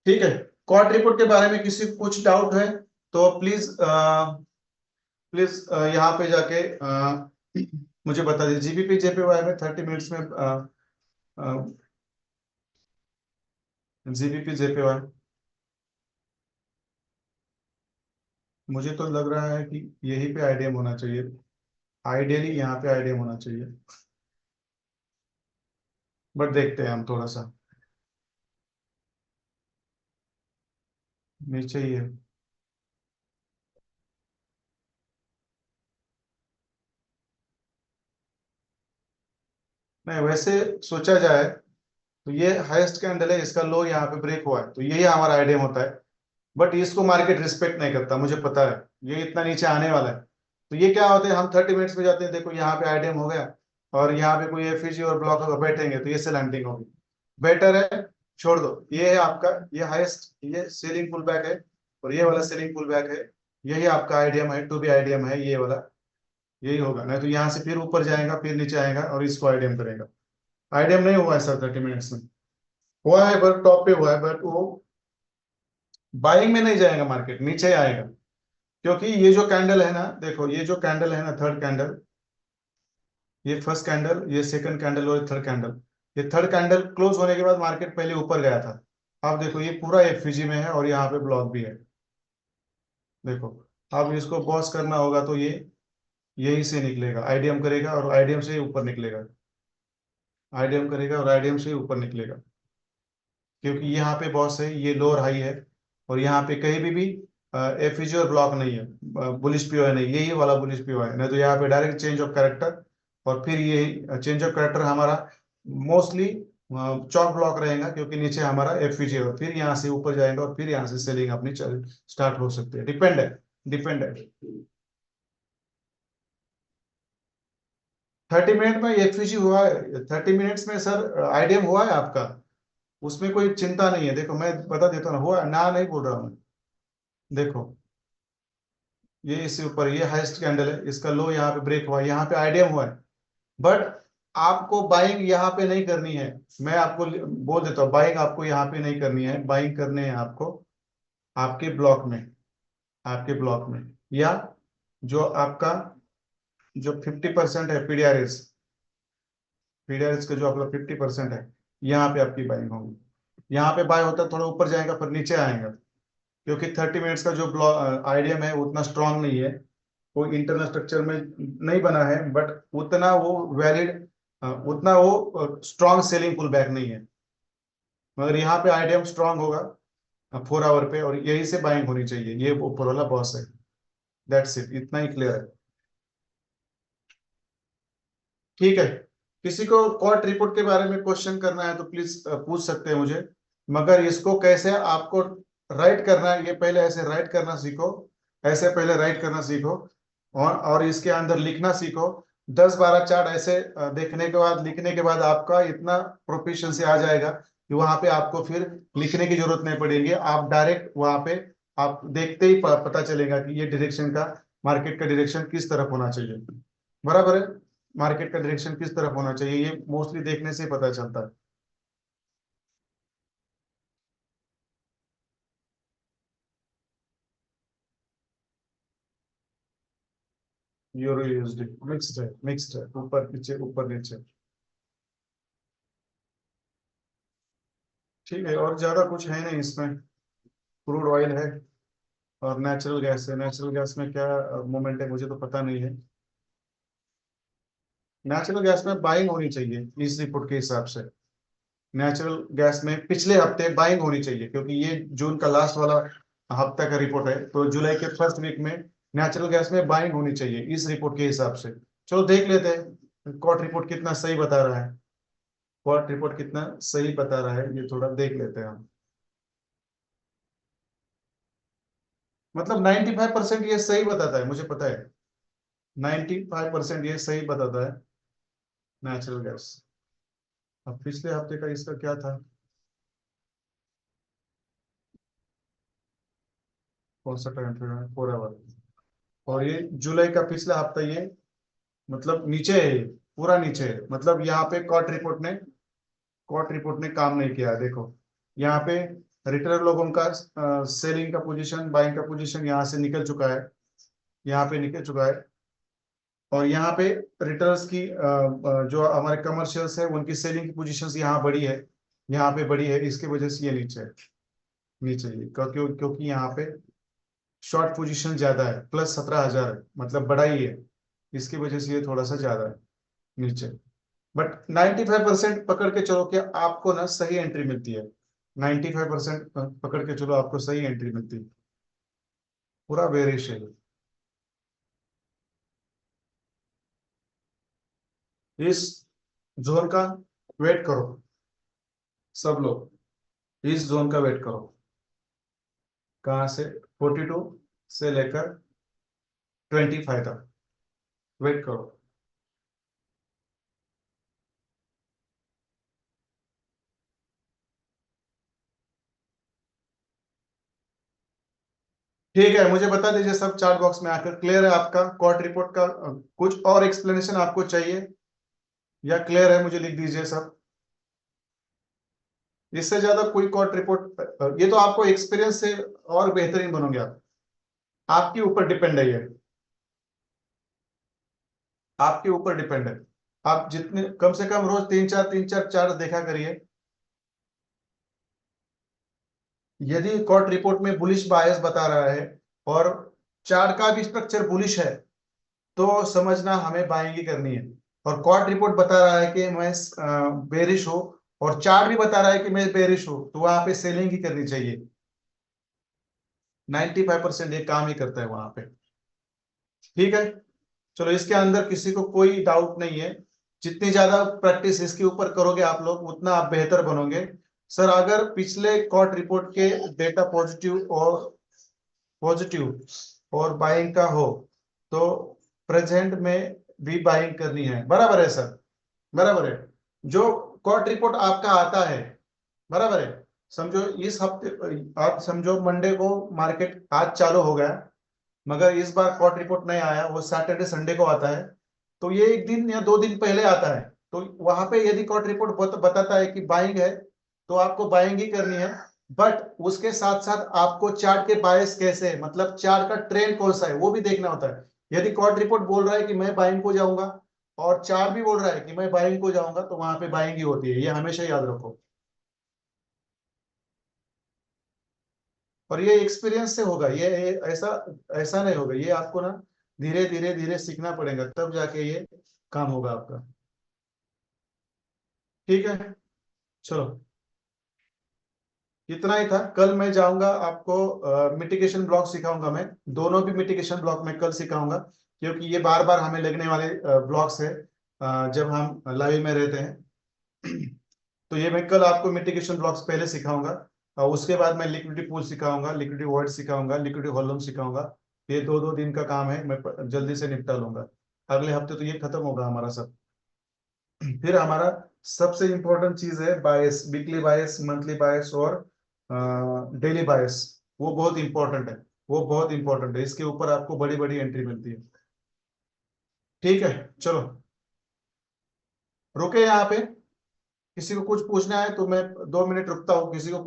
ठीक है, क्वार्ट रिपोर्ट के बारे में किसी को कुछ डाउट है तो प्लीज प्लीज यहाँ पे जाके मुझे बता दीजिए। जीबीपी जेपीवाई में 30 मिनट्स में जीबीपी जेपीवाई, मुझे तो लग रहा है कि यहीं पे आईडीएम होना चाहिए, आइडियली यहाँ पे आईडीएम होना चाहिए, बट देखते हैं हम थोड़ा सा, नीचे ही है। नहीं वैसे सोचा जाए तो ये हाईएस्ट कैंडल है, इसका लो यहाँ पे ब्रेक हुआ है, तो यही हमारा आईडीएम होता है। बट इसको मार्केट रिस्पेक्ट नहीं करता, मुझे पता है ये इतना नीचे आने वाला है। तो ये क्या होता है, हम 30 मिनट्स में जाते हैं, देखो यहाँ पे आईडीएम हो गया, और यहाँ पे कोई एफईजी और ब्लॉक अगर बैठेंगे तो ये सेलेंटिंग होगी, बेटर है छोड़ दो। ये है आपका, ये हाईएस्ट, ये सेलिंग पुल बैक है, और ये वाला सेलिंग पुल बैक है, यही आपका आईडीएम है, टू बी आईडीएम है ये वाला, यही होगा। नहीं तो यहाँ से फिर ऊपर जाएगा, फिर नीचे आएगा और इसको आईडीएम करेगा। आईडीएम नहीं हुआ है सर 30 मिनट्स में, हुआ है पर टॉप पे हुआ है, बट वो बाइंग में नहीं जाएगा, मार्केट नीचे आएगा। क्योंकि ये जो कैंडल है ना, देखो ये जो कैंडल है ना, थर्ड कैंडल, ये फर्स्ट कैंडल, ये सेकंड कैंडल और थर्ड कैंडल, ये थर्ड कैंडल क्लोज होने के बाद मार्केट पहले ऊपर गया था। अब देखो ये पूरा एफवीजी में है और यहाँ पे ब्लॉक भी है, देखो। अब इसको बॉस करना होगा तो ये यही से निकलेगा, आईडीएम करेगा और आईडीएम से ही ऊपर निकलेगा, आईडीएम करेगा और आईडीएम से ही ऊपर निकलेगा। क्योंकि यहाँ पे बॉस है, ये लोअर हाई है, और यहाँ पे कहीं भी एफईजी और ब्लॉक नहीं है, बुलिश पीओ नहीं, यही वाला बुलिश पीओ है। नहीं तो यहाँ पे डायरेक्ट चेंज ऑफ कैरेक्टर, और फिर ये चेंज ऑफ कैरेक्टर हमारा मोस्टली चौक ब्लॉक रहेगा, क्योंकि नीचे हमारा एफईजी है, और फिर यहाँ से ऊपर जाएगा, और फिर यहाँ से सेलिंग अपनी स्टार्ट हो सकती है, डिपेंड है, डिपेंड है। 30 मिनट में एफईजी हुआ है, 30 मिनट्स में सर आईडीएम हुआ है आपका, उसमें कोई चिंता नहीं है। देखो मैं बता देता हूँ, हुआ ना, नहीं बोल रहा हूँ मैं। देखो ये इससे ऊपर, ये हाईएस्ट कैंडल है, इसका लो यहाँ पे ब्रेक हुआ है, यहाँ पे आईडीएम हुआ है, बट आपको बाइंग यहाँ पे नहीं करनी है। मैं आपको बोल देता हूँ, बाइंग आपको यहाँ पे नहीं करनी है, बाइंग करने हैं आपको आपके ब्लॉक में, आपके ब्लॉक में, या जो आपका जो 50% है पीडीआरएस, पीडीआरएस का जो आपका 50% है, यहाँ पे आपकी बाइंग होगी। यहाँ पे बाय होता है, थोड़ा ऊपर जाएगा फिर नीचे आएगा, क्योंकि 30 मिनट्स का जो ब्लॉक आईडीएम है उतना स्ट्रांग नहीं है, वो इंटरनल स्ट्रक्चर में नहीं बना है, बट उतना वो वैलिड, उतना वो स्ट्रांग सेलिंग पुल बैक नहीं है। मगर यहाँ पे आईडीएम स्ट्रांग होगा 4 आवर पे, और यही से बाइंग होनी चाहिए, ये ऊपर वाला बॉस है। दैट्स इट, इतना ही क्लियर है। ठीक है, किसी को कोर्ट रिपोर्ट के बारे में क्वेश्चन करना है तो प्लीज पूछ सकते हैं मुझे, मगर इसको कैसे आपको राइट करना है, ये पहले ऐसे राइट करना सीखो, ऐसे पहले राइट करना सीखो, और इसके अंदर लिखना सीखो। 10-12 चार्ट ऐसे देखने के बाद, लिखने के बाद आपका इतना प्रोफिशिएंसी आ जाएगा कि वहां पे आपको फिर लिखने की जरूरत नहीं पड़ेगी, आप डायरेक्ट वहां पे आप देखते ही पता चलेगा कि ये डायरेक्शन का, मार्केट का डायरेक्शन किस तरफ होना चाहिए। बराबर है, मार्केट का डायरेक्शन किस तरफ होना चाहिए ये मोस्टली देखने से ही पता चलता है। यूरो यूएसडी मिक्स्ड है, मिक्स्ड है, ऊपर नीचे ऊपर नीचे। ठीक है, और ज्यादा कुछ है नहीं इसमें। क्रूड ऑयल है और नेचुरल गैस है। नेचुरल गैस में क्या मूवमेंट है मुझे तो पता नहीं है। नेचुरल गैस में बाइंग होनी चाहिए इस रिपोर्ट के हिसाब से। नेचुरल गैस में पिछले हफ्ते बाइंग होनी चाहिए, क्योंकि ये जून का लास्ट वाला हफ्ता का रिपोर्ट है, तो जुलाई के फर्स्ट वीक में नेचुरल गैस में बाइंग होनी चाहिए इस रिपोर्ट के हिसाब से। चलो देख लेते हैं कोर्ट रिपोर्ट कितना सही बता रहा है। कोर्ट रिपोर्ट कितना सही बता रहा है ये थोड़ा देख लेते हैं हम। मतलब 95% ये सही बताता है, मुझे पता है। 95% ये सही बताता है नेचुरल गैस। अब पिछले हफ्ते का इसका क्या था, कौन सा टाइम फ्रेम है, 4 आवर। और ये जुलाई का पिछला हफ्ता, ये मतलब नीचे है, ये पूरा नीचे है, मतलब यहाँ पे कोर्ट रिपोर्ट ने काम नहीं किया है। देखो यहाँ पे रिटेलर लोगों का सेलिंग का पोजीशन, बाइंग का पोजीशन यहाँ से निकल चुका है, यहाँ पे निकल चुका है। और यहाँ पे रिटेलर्स की जो हमारे कमर्शियल्स है उनकी सेलिंग की पोजीशंस यहाँ बड़ी है, यहाँ पे बड़ी है, इसके वजह से ये नीचे है। नीचे ये क्योंकि यहाँ पे शॉर्ट पोजीशन ज्यादा है, +17,000 है, मतलब बड़ा ही है, इसकी वजह से ये थोड़ा सा ज्यादा है नीचे। बट 95% पकड़ के चलो कि आपको ना सही एंट्री मिलती है। 95% पकड़ के चलो आपको सही एंट्री मिलती है। पूरा बेरिश है। इस जोन का वेट करो, सब लोग इस जोन का वेट करो। कहाँ से? 42 से लेकर 25 तक वेट करो। ठीक है, मुझे बता दीजिए सब चार्ट बॉक्स में आकर। क्लियर है आपका कोर्ट रिपोर्ट का? कुछ और एक्सप्लेनेशन आपको चाहिए या क्लियर है? मुझे लिख दीजिए सब। इससे ज्यादा कोई कोर्ट रिपोर्ट, ये तो आपको एक्सपीरियंस से और बेहतरीन बनोगे आप। आपके ऊपर डिपेंड है ये, आपके ऊपर डिपेंड है। आप जितने कम से कम रोज तीन चार चार्ट देखा करिए। यदि कोर्ट रिपोर्ट में बुलिश बायस बता रहा है और चार्ट का भी स्ट्रक्चर बुलिश है, तो समझना हमें बाइंग ही करनी है। और कोर्ट रिपोर्ट बता रहा है कि मैं बेरिश हूं, और चार्ट भी बता रहा है कि मैं बेरिश हूं, तो वहां पे सेलिंग ही करनी चाहिए। 95% ये काम ही करता है वहां पे। ठीक है, चलो इसके अंदर किसी को कोई डाउट नहीं है। जितनी ज्यादा प्रैक्टिस इसके ऊपर करोगे आप लोग, उतना आप बेहतर बनोगे। सर अगर पिछले कोर्ट रिपोर्ट के डेटा पॉजिटिव और बाइंग का हो, तो प्रेजेंट में भी बाइंग करनी है। बराबर है सर? बराबर है। जो कोर्ट रिपोर्ट आपका आता है, बराबर है, समझो इस हफ्ते, आप समझो मंडे को मार्केट आज चालू हो गया, मगर इस बार कोर्ट रिपोर्ट नहीं आया, वो सैटरडे संडे को आता है, तो ये 1 दिन या 2 दिन पहले आता है। तो वहां पे यदि कोर्ट रिपोर्ट बताता है कि बाइंग है, तो आपको बाइंग ही करनी है। बट उसके साथ साथ आपको चार्ट के बायस कैसे है, मतलब चार्ट का ट्रेंड कौन सा है, वो भी देखना होता है। यदि कोर्ट रिपोर्ट बोल रहा है कि मैं बाइंग को जाऊंगा, और चार्ट भी बोल रहा है कि मैं बाइंग को जाऊंगा, तो वहां पे बाइंग ही होती है, ये हमेशा याद रखो। और ये एक्सपीरियंस से होगा, ये ऐसा ऐसा नहीं होगा, ये आपको ना धीरे धीरे धीरे सीखना पड़ेगा, तब जाके ये काम होगा आपका। ठीक है, चलो। इतना ही था। कल मैं जाऊंगा, आपको मिटिगेशन ब्लॉक सिखाऊंगा मैं, दोनों भी मिटिगेशन ब्लॉक मैं कल सिखाऊंगा, क्योंकि ये बार बार हमें लगने वाले ब्लॉक्स है जब हम लाइव में रहते हैं। तो ये मैं कल आपको मिटिगेशन ब्लॉक्स पहले सिखाऊंगा, और उसके बाद मैं लिक्विडिटी पूल सिखाऊंगा, लिक्विडिटी वॉइड सिखाऊंगा, लिक्विडिटी वॉल्यूम सिखाऊंगा। ये 2-2 दिन का काम है, मैं जल्दी से निपटा लूंगा। अगले हफ्ते तो ये खत्म होगा हमारा सब। फिर हमारा सबसे इंपॉर्टेंट चीज है बायस, वीकली बायस, मंथली बायस और डेली बायस। वो बहुत इंपॉर्टेंट है, वो बहुत इंपॉर्टेंट है, इसके ऊपर आपको बड़ी बड़ी एंट्री मिलती है। ठीक है, चलो रुके यहाँ पे। किसी को कुछ पूछना है तो मैं 2 मिनट रुकता हूँ, किसी को